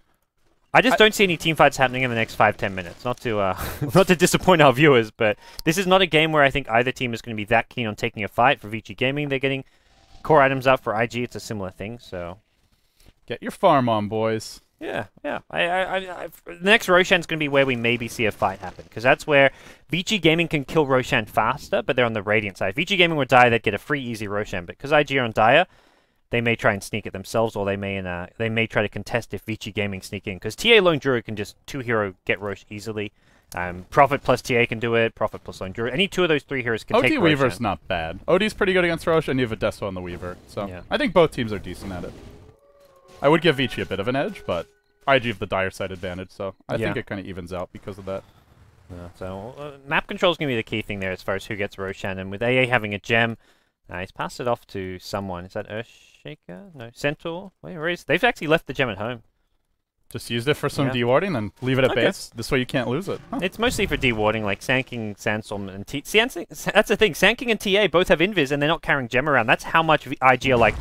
I just don't see any team fights happening in the next 5-10 minutes. Not to not to disappoint our viewers, but this is not a game where I think either team is going to be that keen on taking a fight. For Vici Gaming, they're getting core items up. For IG, it's a similar thing. So get your farm on, boys. Yeah. The next Roshan's going to be where we maybe see a fight happen, because that's where Vici Gaming can kill Roshan faster, but they're on the Radiant side. If Vici Gaming were Dire, they'd get a free, easy Roshan, but because IG are on Dire, they may try and sneak it themselves, or they may try to contest if Vici Gaming sneak in, because TA Lone Druid can just 2-hero get Rosh easily. Prophet plus TA can do it, Prophet plus Lone Druid. Any two of those 3 heroes can take OD Weaver's not bad. OD's pretty good against Rosh, and you have a Deso on the Weaver, so I think both teams are decent at it. I would give Vici a bit of an edge, but IG have the dire side advantage, so I think it kind of evens out because of that. So map control is going to be the key thing there as far as who gets Roshan, and with AA having a gem, he's passed it off to someone. Is that Earthshaker? No, Centaur? Where is? They've actually left the gem at home. Just used it for some dewarding, then leave it at base. This way you can't lose it. Huh. It's mostly for dewarding, like Sanking, Sansom, and T. See, that's the thing. Sanking and TA both have invis, and they're not carrying gem around. That's how much IG are like,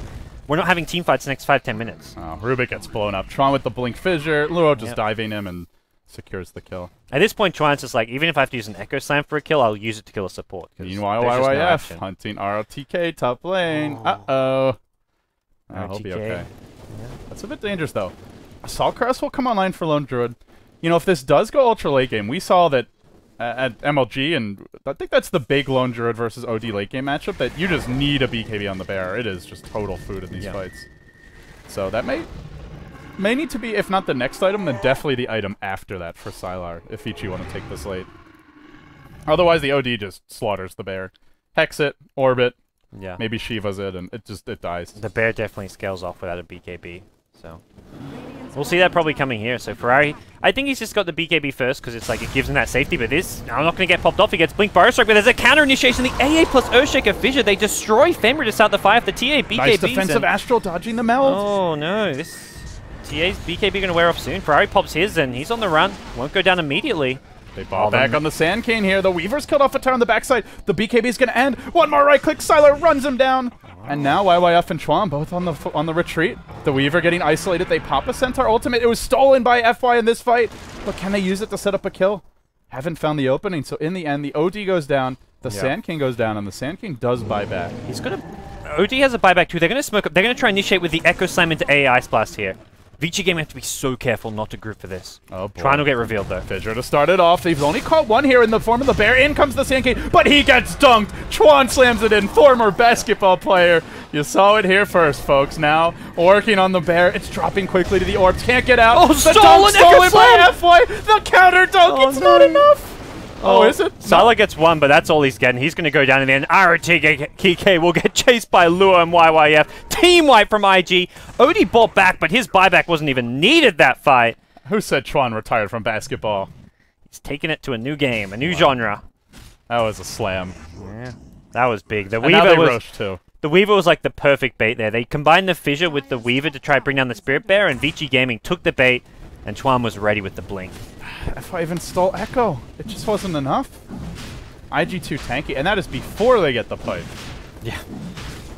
we're not having team fights the next 5-10 minutes. Oh, Rubik gets blown up. Tron with the Blink Fissure. Luo just diving him and secures the kill. At this point, Tron's just like, even if I have to use an Echo Slam for a kill, I'll use it to kill a support. Meanwhile, YYF hunting RLTK top lane. Uh-oh. He'll be okay. That's a bit dangerous, though. Assault Crest will come online for Lone Druid. You know, if this does go ultra late game, we saw that at MLG, and I think that's the big Lone Druid versus OD late game matchup, that you just need a BKB on the bear. It is just total food in these fights. So that may need to be, if not the next item, then definitely the item after that for Sylar, if Vici want to take this late. Otherwise, the OD just slaughters the bear. Hex it, orbit, maybe Shiva's it, and it dies. The bear definitely scales off without a BKB, so we'll see that probably coming here. So Ferrari, I think he's just got the BKB first because it's like it gives him that safety, but this, I'm not going to get popped off. He gets Blink Fire Strike, but there's a counter initiation. The AA plus Earthshaker Fissure, they destroy Fenrir to start the fire. The TA BKB. Nice defensive Astral dodging the meld. Oh no, this TA's BKB going to wear off soon. Ferrari pops his and he's on the run. Won't go down immediately. They ball back on the Sand Cane here. The Weaver's killed off a tower on the backside. The BKB is going to end. One more right click. Sylar runs him down. And now YYF and Chuan both on the retreat. The Weaver getting isolated. They pop a Centaur ultimate. It was stolen by FY in this fight. But can they use it to set up a kill? Haven't found the opening. So in the end, the OD goes down. The Sand King goes down. And the Sand King does buy back. He's going to... OD has a buyback too. They're going to smoke up. They're going to try and initiate with the Echo Slam into AI Blast here. Vici Gaming have to be so careful not to group for this. Oh boy. Trying to get revealed though. Fissure to start it off. They've only caught one here in the form of the bear. In comes the Sand King, but he gets dunked. Chuan slams it in. Former basketball player. You saw it here first, folks. Now working on the bear. It's dropping quickly to the orbs. Can't get out. Oh, the stolen by FY. The counter dunk. It's not enough. Oh, is it? Sylar gets one, but that's all he's getting. He's going to go down in the end. RTK will get chased by Lua and YYF. Team wipe from IG. OD bought back, but his buyback wasn't even needed that fight. Who said Chuan retired from basketball? He's taking it to a new game, a new genre. That was a slam. Yeah, that was big. The Weaver was too. The Weaver was like the perfect bait there. They combined the Fissure with the Weaver to try to bring down the Spirit Bear, and Vici Gaming took the bait, and Chuan was ready with the Blink. If I even stole Echo, it just wasn't enough. IG too tanky, and that is before they get the pipe. Yeah.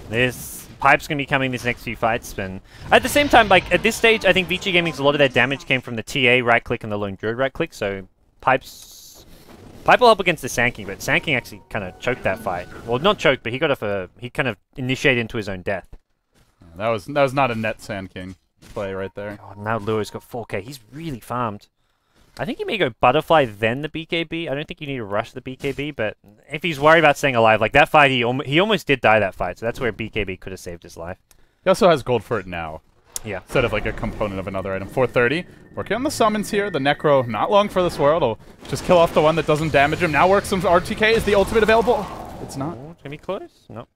This pipe's going to be coming these next few fights, and at the same time, like, at this stage, I think Vici Gaming's a lot of their damage came from the TA right-click and the Lone Druid right-click, so Pipe will help against the Sand King, but Sand King actually kind of choked that fight. Well, not choked, but he got he kind of initiated into his own death. That was not a net Sand King play right there. Oh, now Luo's got 4k. He's really farmed. I think he may go Butterfly then the BKB. I don't think you need to rush the BKB, but if he's worried about staying alive, like that fight, he almost did die that fight, so that's where BKB could have saved his life. He also has gold for it now. Yeah. Instead of like a component of another item. 430. Working on the summons here. The Necro, not long for this world. Will just kill off the one that doesn't damage him. Now works some RTK. Is the ultimate available? It's not. Oh, it's going to be close? No.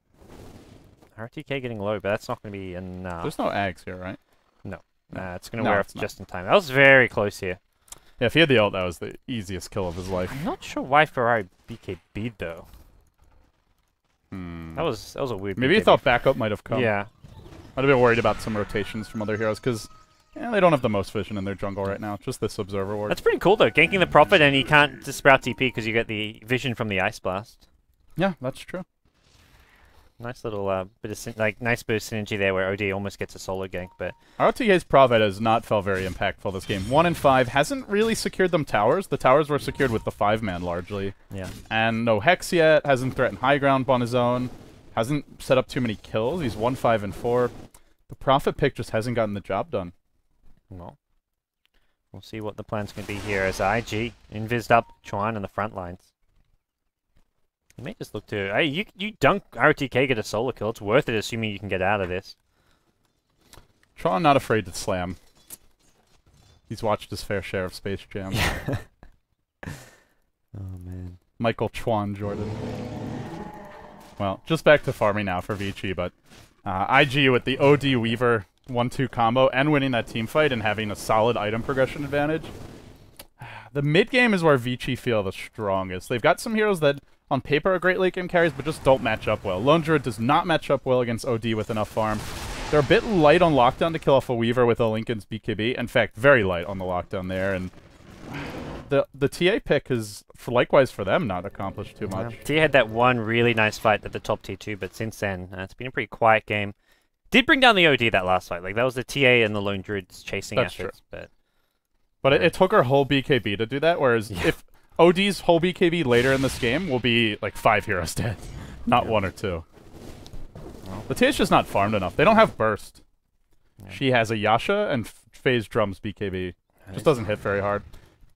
RTK getting low, but that's not going to be enough. There's no Ags here, right? No. It's going to wear off just in time. That was very close here. Yeah, if he had the ult, that was the easiest kill of his life. I'm not sure why Ferrari BKB'd though. That was a weird. Maybe he thought backup might have come. Yeah. I'd have been worried about some rotations from other heroes because they don't have the most vision in their jungle right now. Just this observer ward. That's pretty cool though. Ganking the Prophet and he can't just sprout TP because you get the vision from the Ice Blast. Yeah, that's true. Nice little bit of nice bit of synergy there where OD almost gets a solo gank, but RTK's Prophet has not felt very impactful this game. 1 and 5 hasn't really secured them towers. The towers were secured with the 5-man largely. Yeah. And no Hex yet. Hasn't threatened high ground on his own. Hasn't set up too many kills. He's 1, 5, and 4. The Prophet pick just hasn't gotten the job done. Well, we'll see what the plan's going to be here as IG invised up Chuan on the front lines. You may just look to... Hey, you dunk RTK, get a solo kill. It's worth it, assuming you can get out of this. Tron not afraid to slam. He's watched his fair share of Space Jam. Oh, man. Michael Chuan Jordan. Well, just back to farming now for Vici, but IG with the OD Weaver 1-2 combo and winning that team fight and having a solid item progression advantage. The mid game is where Vici feel the strongest. They've got some heroes that on paper are great late game carries, but just don't match up well. Lone Druid does not match up well against OD with enough farm. They're a bit light on lockdown to kill off a Weaver with a Lincoln's BKB. In fact, very light on the lockdown there. And the TA pick is, likewise for them, not accomplished too much. Yeah. TA had that one really nice fight at the top tier 2, but since then, it's been a pretty quiet game. Did bring down the OD that last fight. Like, that was the TA and the Lone Druid's chasing efforts. True. But it took her whole BKB to do that, whereas if OD's whole BKB later in this game will be like 5 heroes dead, not 1 or 2. Well, the TA's just not farmed enough. They don't have burst. Yeah. She has a Yasha and phase drums BKB. Just doesn't hit very hard.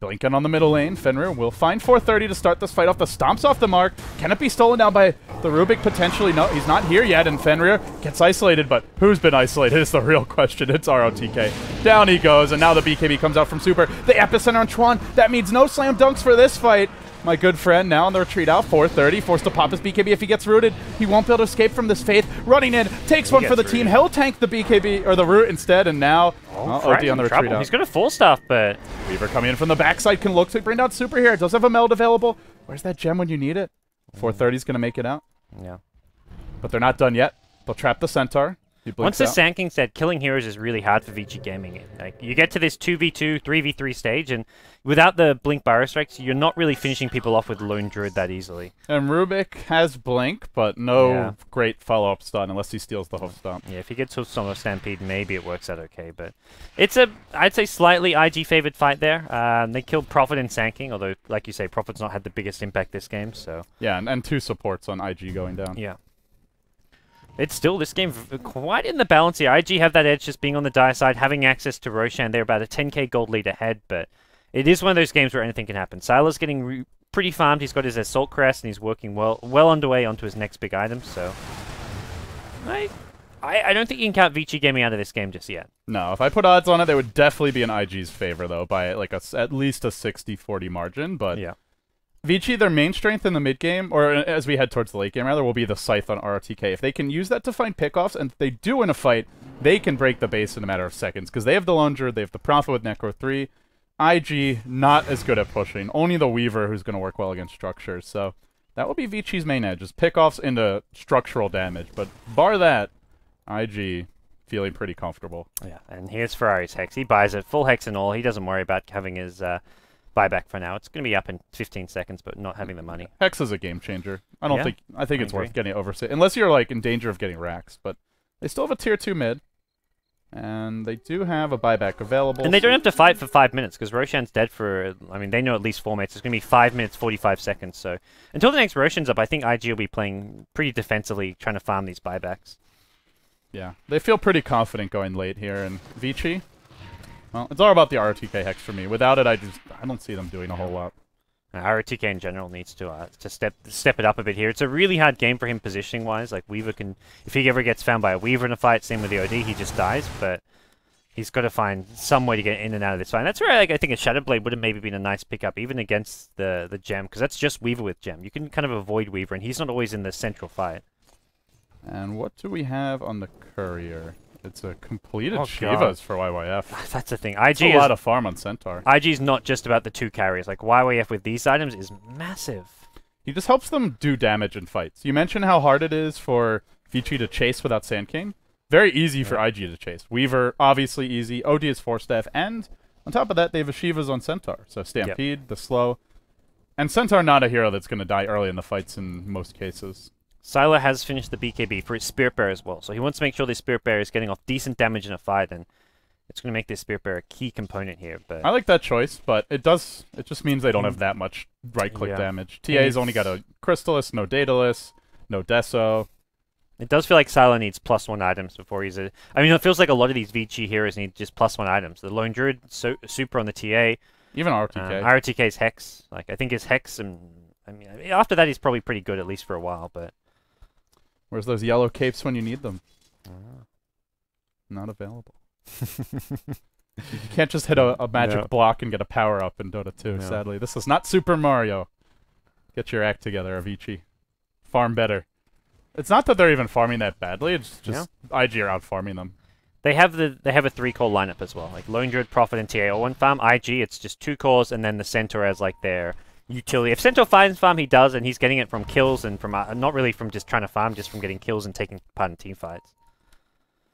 Blinken on the middle lane. Fenrir will find 430 to start this fight off. The stomps off the mark. Can it be stolen down by the Rubik potentially? No, he's not here yet, and Fenrir gets isolated, but who's been isolated is the real question. It's ROTK. Down he goes, and now the BKB comes out from Super. The epicenter on Chuan. That means no slam dunks for this fight. My good friend now on the retreat out. 430, forced to pop his BKB. If he gets rooted, he won't be able to escape from this Faith. Running in, takes one for the team. He'll tank the BKB, or the root instead, and now OD on the retreat out. He's going to full stuff, but... Weaver coming in from the backside can look to bring down Super here. It does have a meld available. Where's that gem when you need it? 430 is going to make it out. Yeah. But they're not done yet. They'll trap the Centaur. Once the Sand King said, killing heroes is really hard for Vici Gaming. Like, you get to this 2v2, 3v3 stage, and without the Blink Bio Strikes, you're not really finishing people off with Lone Druid that easily. And Rubik has Blink, but no great follow-up stun unless he steals the Hoof Stomp. Yeah, if he gets Hoof Stomp or Stampede, maybe it works out okay, but it's a, I'd say, slightly IG-favored fight there. They killed Prophet and Sand King, although, like you say, Prophet's not had the biggest impact this game, so... Yeah, and 2 supports on IG going down. Yeah. It's still, this game, quite in the balance here. IG have that edge just being on the dire side, having access to Roshan. They're about a 10k gold lead ahead, but it is one of those games where anything can happen. Sylar's getting pretty farmed. He's got his Assault Crest, and he's working well underway onto his next big item, so... I don't think you can count Vici Gaming out of this game just yet. No, if I put odds on it, they would definitely be in IG's favor, though, by like at least a 60-40 margin, but... Yeah. Vici, their main strength in the mid game, or as we head towards the late game rather, will be the Scythe on ROTK. If they can use that to find pickoffs, and if they do in a fight, they can break the base in a matter of seconds, because they have the Lone Druid, they have the Prophet with Necro 3. IG, not as good at pushing. Only the Weaver who's going to work well against structures, so that will be Vici's main edge, is pickoffs into structural damage. But bar that, IG feeling pretty comfortable. Yeah, and here's Ferrari's Hex. He buys it, full Hex and all. He doesn't worry about having his... buyback for now. It's going to be up in 15 seconds, but not having the money. Hex is a game changer. I think it's worth getting it overset, unless you're like in danger of getting racks. But they still have a tier 2 mid, and they do have a buyback available. And they don't have to fight for 5 minutes because Roshan's dead for. I mean, they know at least 4 minutes. It's going to be 5 minutes 45 seconds. So until the next Roshan's up, I think IG will be playing pretty defensively, trying to farm these buybacks. Yeah, they feel pretty confident going late here, and Vici. Well, it's all about the ROTK Hex for me. Without it, I don't see them doing a whole lot. ROTK in general needs to step it up a bit here. It's a really hard game for him positioning-wise. Like, Weaver can... If he ever gets found by a Weaver in a fight, same with the OD, he just dies. But he's got to find some way to get in and out of this fight. And that's where I think a Shadowblade would have maybe been a nice pickup, even against the Gem, because that's just Weaver with Gem. You can kind of avoid Weaver, and he's not always in the central fight. And what do we have on the Courier? It's a completed Shivas for YYF. That's the thing. It's a lot of farm on Centaur. IG's not just about the 2 carries. Like, YYF with these items is massive. He just helps them do damage in fights. You mentioned how hard it is for Vici to chase without Sand King. Very easy for IG to chase. Weaver, obviously easy. OD is 4-staff. And on top of that, they have a Shivas on Centaur. So Stampede, the slow. And Centaur not a hero that's going to die early in the fights in most cases. Sylar has finished the BKB for his Spirit Bearer as well, so he wants to make sure this Spirit Bearer is getting off decent damage in a fight, and it's going to make this Spirit Bearer a key component here. But I like that choice, but it just means they don't have that much right-click damage. TA's only got a Crystallis, no Daedalus, no Deso. It does feel like Sylar needs +1 items before he's a... I mean, it feels like a lot of these Vici heroes need just +1 items. The Lone Druid, super on the TA. Even RTK. RTK's Hex. Like, I think his Hex, and I mean, after that he's probably pretty good, at least for a while, but... Where's those yellow capes when you need them? Not available. You can't just hit a magic block and get a power-up in Dota 2, sadly. This is not Super Mario. Get your act together, Avicii. Farm better. It's not that they're even farming that badly, it's just IG are out-farming them. They have a 3-core lineup as well. Like Lone Druid, Prophet, and TA all one farm. IG, it's just 2 cores, and then the Centaur as like their utility. If Centaur finds farm, he does, and he's getting it from kills and from not really from just trying to farm, just from getting kills and taking part in team fights.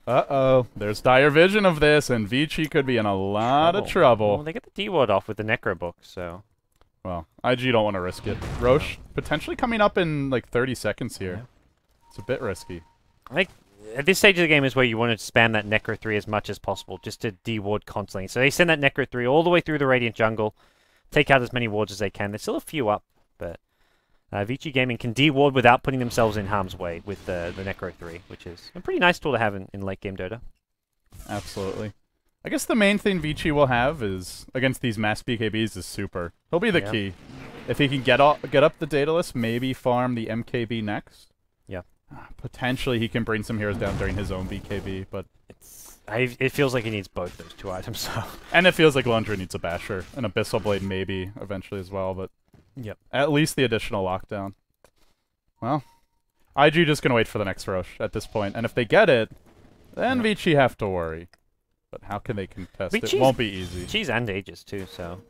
Uh-oh. There's dire vision of this, and Vici could be in a lot of trouble. Well, they get the D-ward off with the Necro book, so... Well, IG don't want to risk it. Roche potentially coming up in like 30 seconds here. Yeah. It's a bit risky. I think at this stage of the game is where you want to spam that Necro 3 as much as possible, just to D-ward constantly. So they send that Necro 3 all the way through the Radiant Jungle, take out as many wards as they can. There's still a few up, but Vici Gaming can D-ward without putting themselves in harm's way with the Necro 3, which is a pretty nice tool to have in late-game Dota. Absolutely. I guess the main thing Vici will have is, against these mass BKBs, is super. He'll be the key. If he can get up the Daedalus, maybe farm the MKB next. Yeah. Potentially he can bring some heroes down during his own BKB, but... It feels like he needs both those 2 items, so... And it feels like Lundra needs a Basher. An Abyssal Blade maybe, eventually as well, but... Yep. At least the additional lockdown. Well, IG just gonna wait for the next Roche at this point, and if they get it, then Vici have to worry. But how can they contest it? Won't be easy. Cheese and Aegis too, so...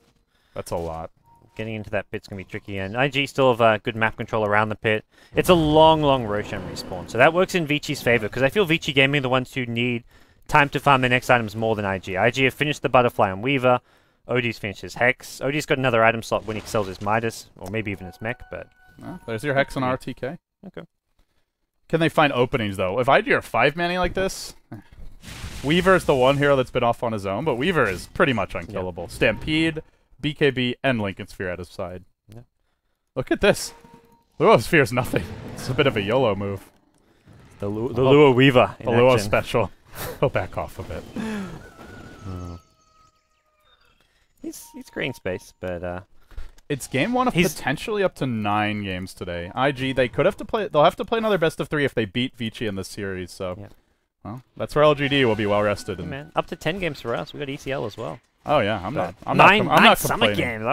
That's a lot. Getting into that pit's going to be tricky, and IG still have good map control around the pit. It's a long, long Roshan respawn, so that works in Vici's favor, because I feel Vici Gaming are the ones who need time to farm their next items more than IG. IG have finished the Butterfly and Weaver, OD's finished his Hex. OD's got another item slot when he sells his Midas, or maybe even his mech, but... Well, there's your Hex on RTK. Okay. Can they find openings, though? If IG are 5-manning like this... Weaver's the one hero that's been off on his own, but Weaver is pretty much unkillable. Yep. Stampede, BKB, and Lincoln Sphere at his side. Yep. Look at this. Luo Sphere's nothing. It's a bit of a YOLO move. The Luo Weaver. The Luo special. He'll back off a bit. He's creating space, but it's game 1 of potentially up to 9 games today. IG, they could have to play. They'll have to play another best of 3 if they beat Vici in this series. So, well, that's where LGD will be well rested. Hey man, up to 10 games for us. We got ECL as well. Oh yeah, I'm not summer games.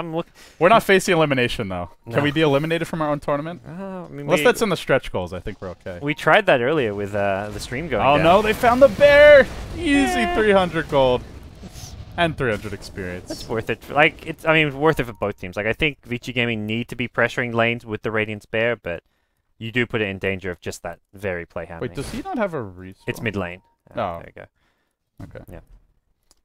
We're not facing elimination though. No. Can we be eliminated from our own tournament? I mean, unless that's in the stretch goals, I think we're okay. We tried that earlier with the stream going. Oh down. No, they found the bear. Easy 300 gold and 300 experience. It's worth it. Like I mean, worth it for both teams. Like I think Vici Gaming need to be pressuring lanes with the Radiance Bear, but you do put it in danger of just that very play happening. Wait, does he not have a respawn? It's mid lane. Oh, there you go. Okay. Yeah.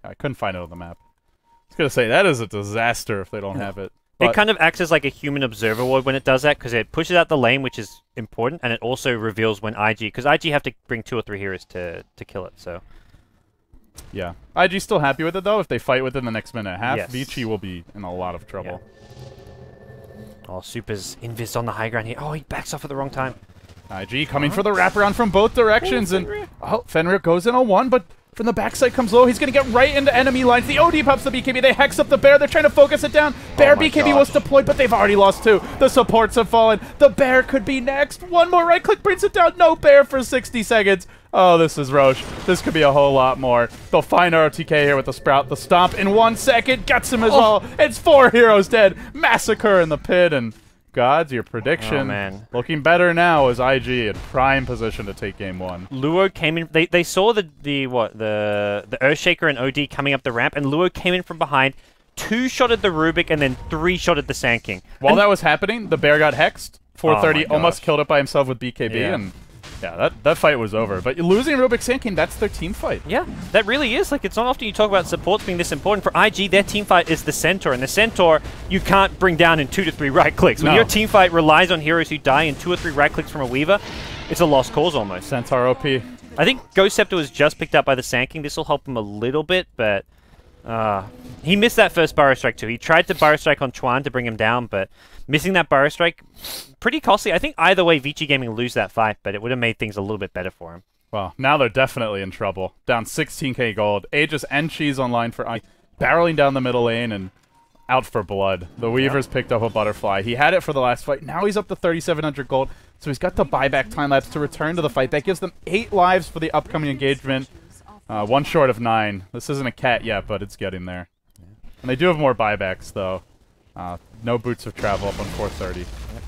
I couldn't find it on the map. I was going to say, that is a disaster if they don't have it. But it kind of acts as like a human observer ward when it does that, because it pushes out the lane, which is important, and it also reveals when IG... Because IG have to bring 2 or 3 heroes to kill it, so... Yeah. IG's still happy with it, though. If they fight within the next minute and a half, Vici will be in a lot of trouble. Yeah. Oh, Super's invis on the high ground here. Oh, he backs off at the wrong time. IG coming for the wraparound from both directions, and Fenrir goes in on 1, but from the backside comes low. He's going to get right into enemy lines. The OD pops the BKB. They hex up the bear. They're trying to focus it down. Bear BKB was deployed, but they've already lost 2. The supports have fallen. The bear could be next. 1 more right click brings it down. No bear for 60 seconds. Oh, this is Roche. This could be a whole lot more. They'll find RTK here with the Sprout. The Stomp in 1 second. Gets him as well. It's 4 heroes dead. Massacre in the pit, and Gods, your prediction looking better now as IG in prime position to take game 1. Luo came in. They saw the Earthshaker and OD coming up the ramp, and Luo came in from behind, 2-shotted the Rubik, and then 3-shotted the Sand King. While that was happening, the bear got hexed. 430 almost killed it by himself with BKB, and yeah, that fight was over. But losing Rubik Sand King, that's their team fight. Yeah, that really is. Like, it's not often you talk about supports being this important. For IG, their team fight is the Centaur, and the Centaur you can't bring down in 2 to 3 right clicks. When your team fight relies on heroes who die in 2 or 3 right clicks from a Weaver, it's a lost cause almost. Centaur OP. I think Ghost Scepter was just picked up by the Sand King. This will help him a little bit, but he missed that first Burrow Strike too. He tried to Burrow Strike on Chuan to bring him down, but missing that Burrow Strike, pretty costly. I think either way, Vici Gaming lose that fight, but it would have made things a little bit better for him. Well, now they're definitely in trouble. Down 16k gold. Aegis and Cheese online for barreling down the middle lane and out for blood. The Weaver's picked up a Butterfly. He had it for the last fight. Now he's up to 3,700 gold, so he's got the buyback time lapse to return to the fight. That gives them 8 lives for the upcoming engagement. 1 short of 9. This isn't a cat yet, but it's getting there. And they do have more buybacks, though. No Boots of Travel up on 430.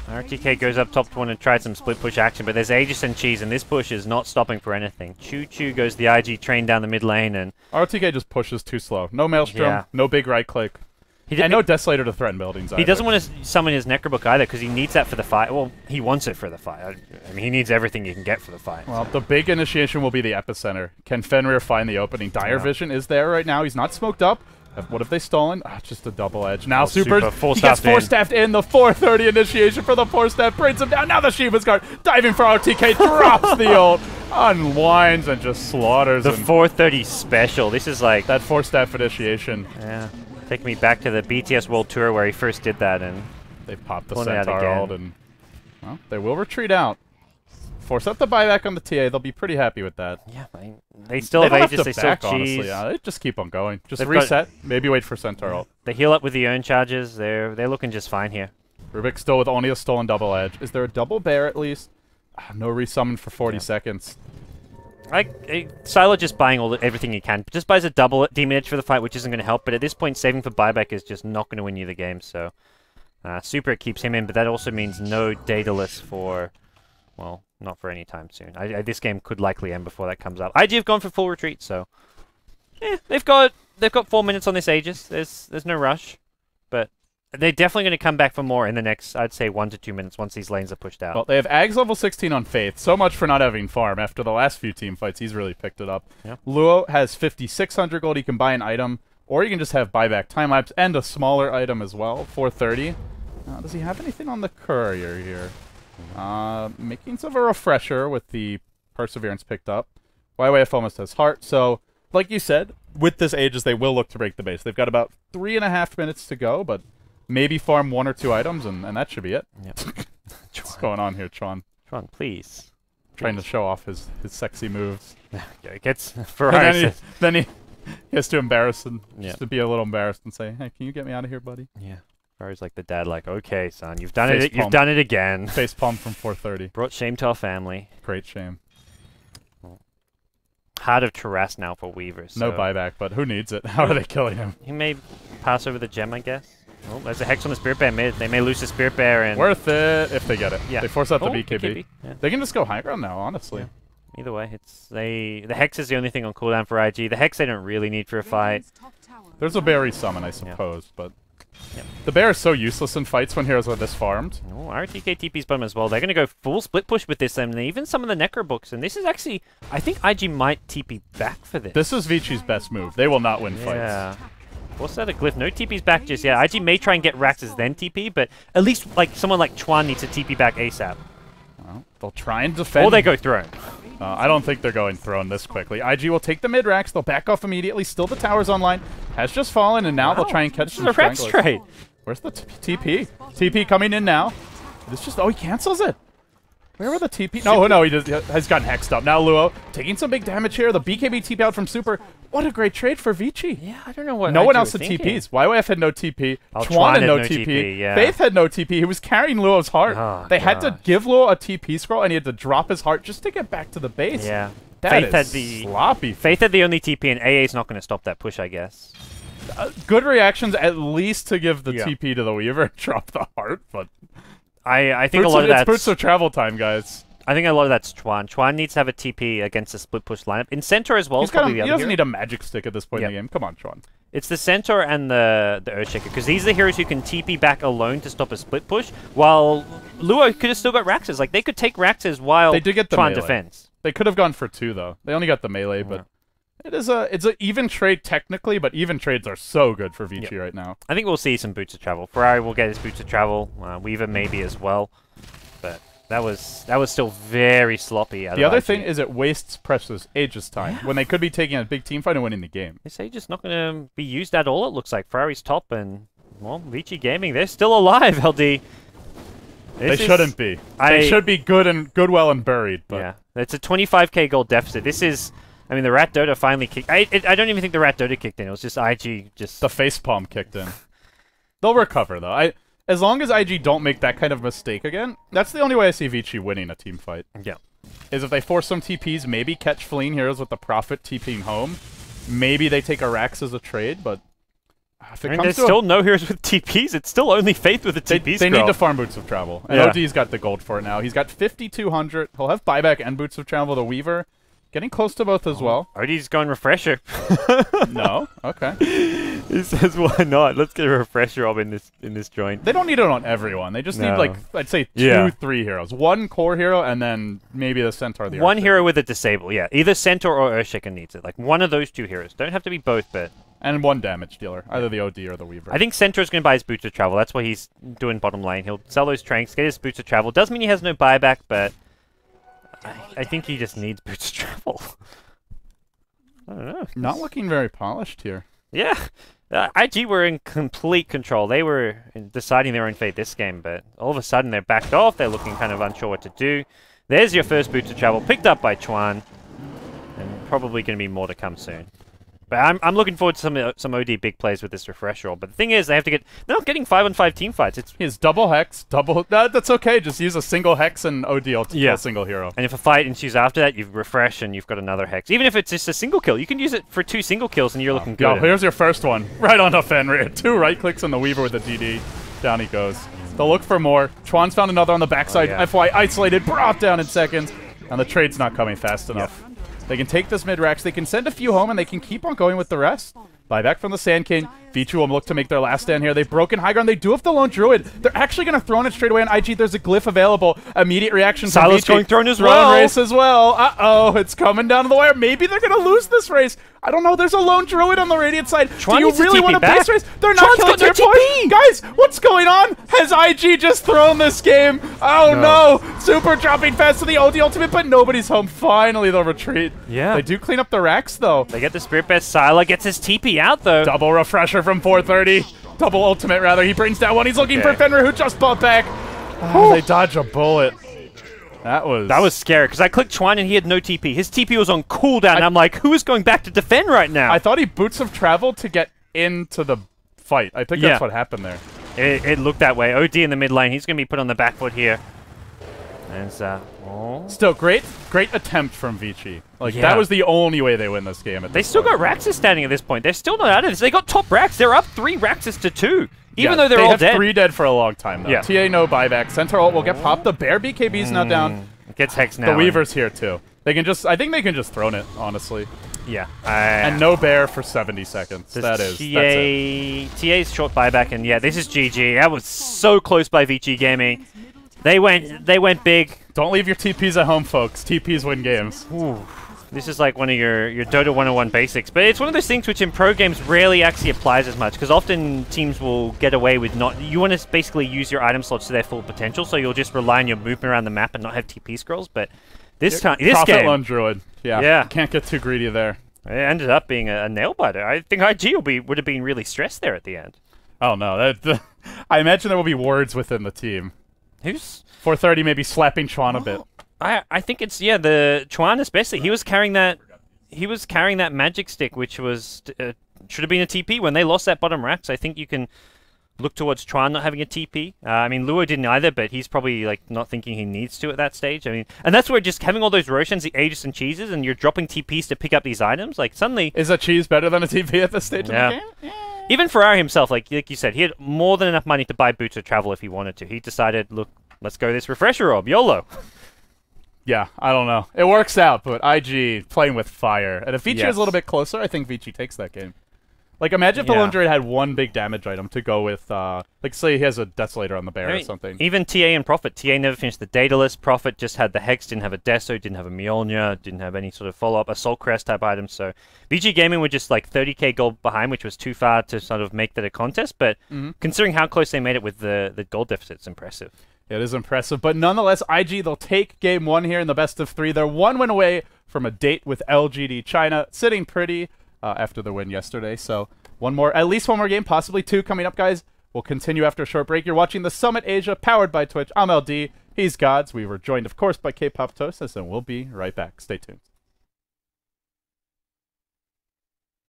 RTK goes up top to one and tries some split push action, but there's Aegis and Cheese, and this push is not stopping for anything. Choo Choo goes the IG train down the mid lane, and RTK just pushes too slow. No Maelstrom, no big right click. And no Desolator to threaten buildings either. He doesn't want to summon his Necrobook either, because he needs that for the fight. Well, he wants it for the fight. I mean, he needs everything he can get for the fight. Well, the big initiation will be the Epicenter. Can Fenrir find the opening? Dire Vision is there right now. He's not smoked up. What have they stolen? Just a double edge. Now he gets four-staffed in. The 430 initiation for the 4-staff brings him down. Now the Shiva's Guard diving for RTK, drops the ult, unwinds, and just slaughters the 430 special. This is like that 4-staff initiation. Yeah. Taking me back to the BTS World Tour where he first did that, and they popped the Centaur ult, and well, they will retreat out. Force up the buyback on the TA. They'll be pretty happy with that. Yeah, they still have Aegis. They still have Cheese. Honestly, yeah, they just keep on going. Just reset. Maybe wait for Centaur ult. They heal up with the Urn charges. They're looking just fine here. Rubik still with only a stolen double edge. Is there a double bear at least? No resummon for 40 seconds. Silo just buying everything he can. Just buys a double Demon Edge for the fight, which isn't going to help. But at this point, saving for buyback is just not going to win you the game. So, Super it keeps him in, but that also means no Daedalus for, well, not for any time soon. This game could likely end before that comes up. IG have gone for full retreat, so yeah, they've got 4 minutes on this Aegis. There's no rush, but they're definitely going to come back for more in the next, I'd say, 1 to 2 minutes once these lanes are pushed out. Well, they have Ags level 16 on Faith. So much for not having farm. After the last few team fights, he's really picked it up. Yep. Luo has 5,600 gold. He can buy an item, or you can just have buyback time lapse and a smaller item as well, 430. Does he have anything on the courier here? Makings of a refresher with the Perseverance picked up. YYF almost has heart, so like you said, with this Aegis, they will look to break the base. They've got about 3.5 minutes to go, but maybe farm 1 or 2 items, and that should be it. Yep. What's going on here, Chuan? Chuan, please. Trying to show off his sexy moves. It gets Ferrari. Then he has to embarrass him, just to be a little embarrassed and say, "Hey, can you get me out of here, buddy?" Yeah. Ferrari's like the dad, like, "Okay, son, you've done it. You've done it again." Face palm from 430. Brought shame to our family. Great shame. Heart of Taras now for Weaver. So no buyback, but who needs it? How are they killing him? He may pass over the gem, I guess. Oh, there's a Hex on the Spirit Bear mid. They may lose the Spirit Bear. And worth it if they get it. Yeah. They force out the BKB. Yeah. They can just go high ground now, honestly. Yeah. Either way, the Hex is the only thing on cooldown for IG. The Hex they don't really need for a fight. There's a berry summon, I suppose, but the bear is so useless in fights when heroes are this farmed. Oh, RTK TP's bottom as well. They're going to go full split push with this, and even some of the Necro books. And this is actually, I think IG might TP back for this. This is Vici's best move. They will not win fights. Yeah. What's that, a glyph? No TP's back just yet. IG may try and get Rax's then TP, but at least like someone like Chuan needs to TP back ASAP. Well, they'll try and defend. Or they go throne. I don't think they're going throne this quickly. IG will take the mid-racks. They'll back off immediately. Still the tower's online. Has just fallen, and now they'll try and catch some Rex trade. Where's the TP? TP coming in now. It's just, he cancels it. Where were the TP? No, he has gotten hexed up. Now Luo taking some big damage here. The BKB TP out from Super. What a great trade for Vici. Yeah, I don't know what. No one else had TPs. YYF had no TP. Chuan had no TP. Faith had no TP. He was carrying Luo's heart. They had to give Luo a TP scroll, and he had to drop his heart just to get back to the base. Yeah. Faith had the sloppy. Faith had the only TP, and AA's not going to stop that push, I guess. Good reactions, at least to give the TP to the Weaver and drop the heart, but I think a lot of that's... It's boots of travel time, guys. I think a lot of that's Chuan. Chuan needs to have a TP against a split push lineup. In Centaur as well. He doesn't need a magic stick at this point in the game. Come on, Chuan. It's the Centaur and the Earthshaker, because these are the heroes who can TP back alone to stop a split push, while Luo could have still got Raxes. Like, they could take Raxes while they did get the Chuan melee. defends. They could have gone for 2, though. They only got the melee, but it's an even trade technically, but even trades are so good for Vici right now. I think we'll see some Boots of Travel. Ferrari will get his Boots of Travel. Weaver maybe as well. But that was still very sloppy. The other thing is it wastes precious Aegis time when they could be taking a big team fight and winning the game. This Aegis not going to be used at all, it looks like. Ferrari's top and, well, Vici Gaming, they're still alive, LD. They shouldn't be. They should be good, well, and buried. But yeah, it's a 25k gold deficit. This is... I mean, the Rat Dota finally kicked... I don't even think the Rat Dota kicked in. It was just IG just... The facepalm kicked in. They'll recover, though. As long as IG don't make that kind of mistake again, that's the only way I see Vici winning a team fight. Yeah. Is if they force some TPs, maybe catch fleeing heroes with the Prophet TPing home. Maybe they take a Rax as a trade, but... I mean, there's still no heroes with TPs. It's still only Faith with a TP They need to farm Boots of Travel. And OD's got the gold for it now. He's got 5,200. He'll have buyback and Boots of Travel. The Weaver getting close to both as well. OD's going Refresher. No? Okay. He says, why not? Let's get a Refresher up in this joint. They don't need it on everyone. They just need, like, I'd say 2-3 heroes. One core hero, and then maybe the Centaur. One hero with a disable, yeah. Either Centaur or Earthshaker needs it. Like, one of those 2 heroes. Don't have to be both, but... And one damage dealer, either the OD or the Weaver. I think Centaur's going to buy his Boots of Travel. That's what he's doing bottom lane. He'll sell those Tranks, get his Boots of Travel. Does mean he has no buyback, but... I think he just needs Boots of Travel. I don't know. Not looking very polished here. Yeah. IG were in complete control. They were deciding their own fate this game, but all of a sudden they're backed off. They're looking kind of unsure what to do. There's your first Boots of Travel, picked up by Chuan. And probably going to be more to come soon. But I'm looking forward to some OD big plays with this Refresh roll. But the thing is, they have to get... They're not getting 5-on-5 team fights. He's double Hex, double... that's okay. Just use a single Hex and OD a single hero. And if a fight ensues after that, you Refresh and you've got another Hex. Even if it's just a single kill, you can use it for 2 single kills and you're looking good. Here's your first one. Right onto Fenrir. 2 right clicks on the Weaver with the DD. Down he goes. They'll look for more. Chuan's found another on the backside. FY isolated, brought down in seconds. And the trade's not coming fast enough. They can take this mid-Rax, they can send a few home, and they can keep on going with the rest. Buyback from the Sand King. Vici will look to make their last stand here. They've broken high ground. They do have the lone Druid. They're actually going to throw it straight away on IG. There's a glyph available. Immediate reaction from Silas Vici. going thrown as well. Throne race as well. Uh-oh, it's coming down to the wire. Maybe they're going to lose this race. I don't know. There's a lone Druid on the Radiant side. Chuan do you really want to base race? They're not Chuan's killing their point. Guys, what's going on? Has IG just thrown this game? Oh no. Super dropping fast to the OD ultimate, but nobody's home. Finally, they'll retreat. Yeah. They do clean up the Rax, though. They get the Spirit Best. Syla gets his TP out, though. Double Refresher from 430. Double ultimate, rather. He brings down one. He's looking for Fenrir, who just bought back. They dodge a bullet. That was scary, because I clicked Chuan and he had no TP. His TP was on cooldown, and I'm like, who is going back to defend right now? I thought he Boots of Travel to get into the fight. I think that's what happened there. It looked that way. OD in the mid lane. He's going to be put on the back foot here. And still, great attempt from Vici. Like, that was the only way they win this game. They still got Raxes standing at this point. They're still not out of this. They got top Rax. They're up 3 Raxes to 2. Even though they're all dead. They have 3 dead for a long time, though. TA no buyback. Centaur ult will get popped. The Bear BKB's now down. It gets Hex now. The Weaver's here, too. They can just... I think they can just throne it, honestly. Yeah. And no Bear for 70 seconds. That's it. TA's short buyback, and this is GG. That was so close by Vici Gaming. They went big. Don't leave your TPs at home, folks. TPs win games. Ooh. This is like one of your Dota 101 basics. But it's one of those things which in pro games rarely actually applies as much, because often teams will get away with not... You want to basically use your item slots to their full potential, so you'll just rely on your movement around the map and not have TP scrolls. But this game... Prophet Lone Druid. Yeah. Can't get too greedy there. It ended up being a nail-biter. I think IG would have been really stressed there at the end. Oh, no. I imagine there will be words within the team. Who's... 430 maybe slapping Chuan a bit. I think it's the Chuan especially. He was carrying that magic stick, which was should have been a TP when they lost that bottom Rax. I think you can look towards Chuan not having a TP. I mean, Luo didn't either, but he's probably like not thinking he needs to at that stage. I mean, and that's where just having all those Roshans, the Aegis and cheeses, and you're dropping TPs to pick up these items. Like suddenly, is a cheese better than a TP at this stage of the game? Yeah. Even Ferrari himself, like you said, he had more than enough money to buy Boots of Travel if he wanted to. He decided, look, let's go this refresher orb. YOLO. Yeah, I don't know. It works out, but IG playing with fire. And if Vici is a little bit closer, I think Vici takes that game. Like, imagine if the Lone Druid had one big damage item to go with, like, say he has a Desolator on the bear or something. Even TA and Prophet. TA never finished the Daedalus. Prophet just had the Hex, didn't have a Deso, didn't have a Mjolnir, didn't have any sort of follow-up, Assault Crest type items. So VG Gaming were just like 30k gold behind, which was too far to sort of make that a contest. But considering how close they made it with the gold deficit, it's impressive. It is impressive, but nonetheless, IG, they'll take game 1 here in the best of 3. They're 1 win away from a date with LGD China, sitting pretty after the win yesterday. So at least one more game, possibly 2 coming up, guys. We'll continue after a short break. You're watching the Summit Asia, powered by Twitch. I'm LD. He's Gods. We were joined, of course, by K-Pop Toasters, and we'll be right back. Stay tuned.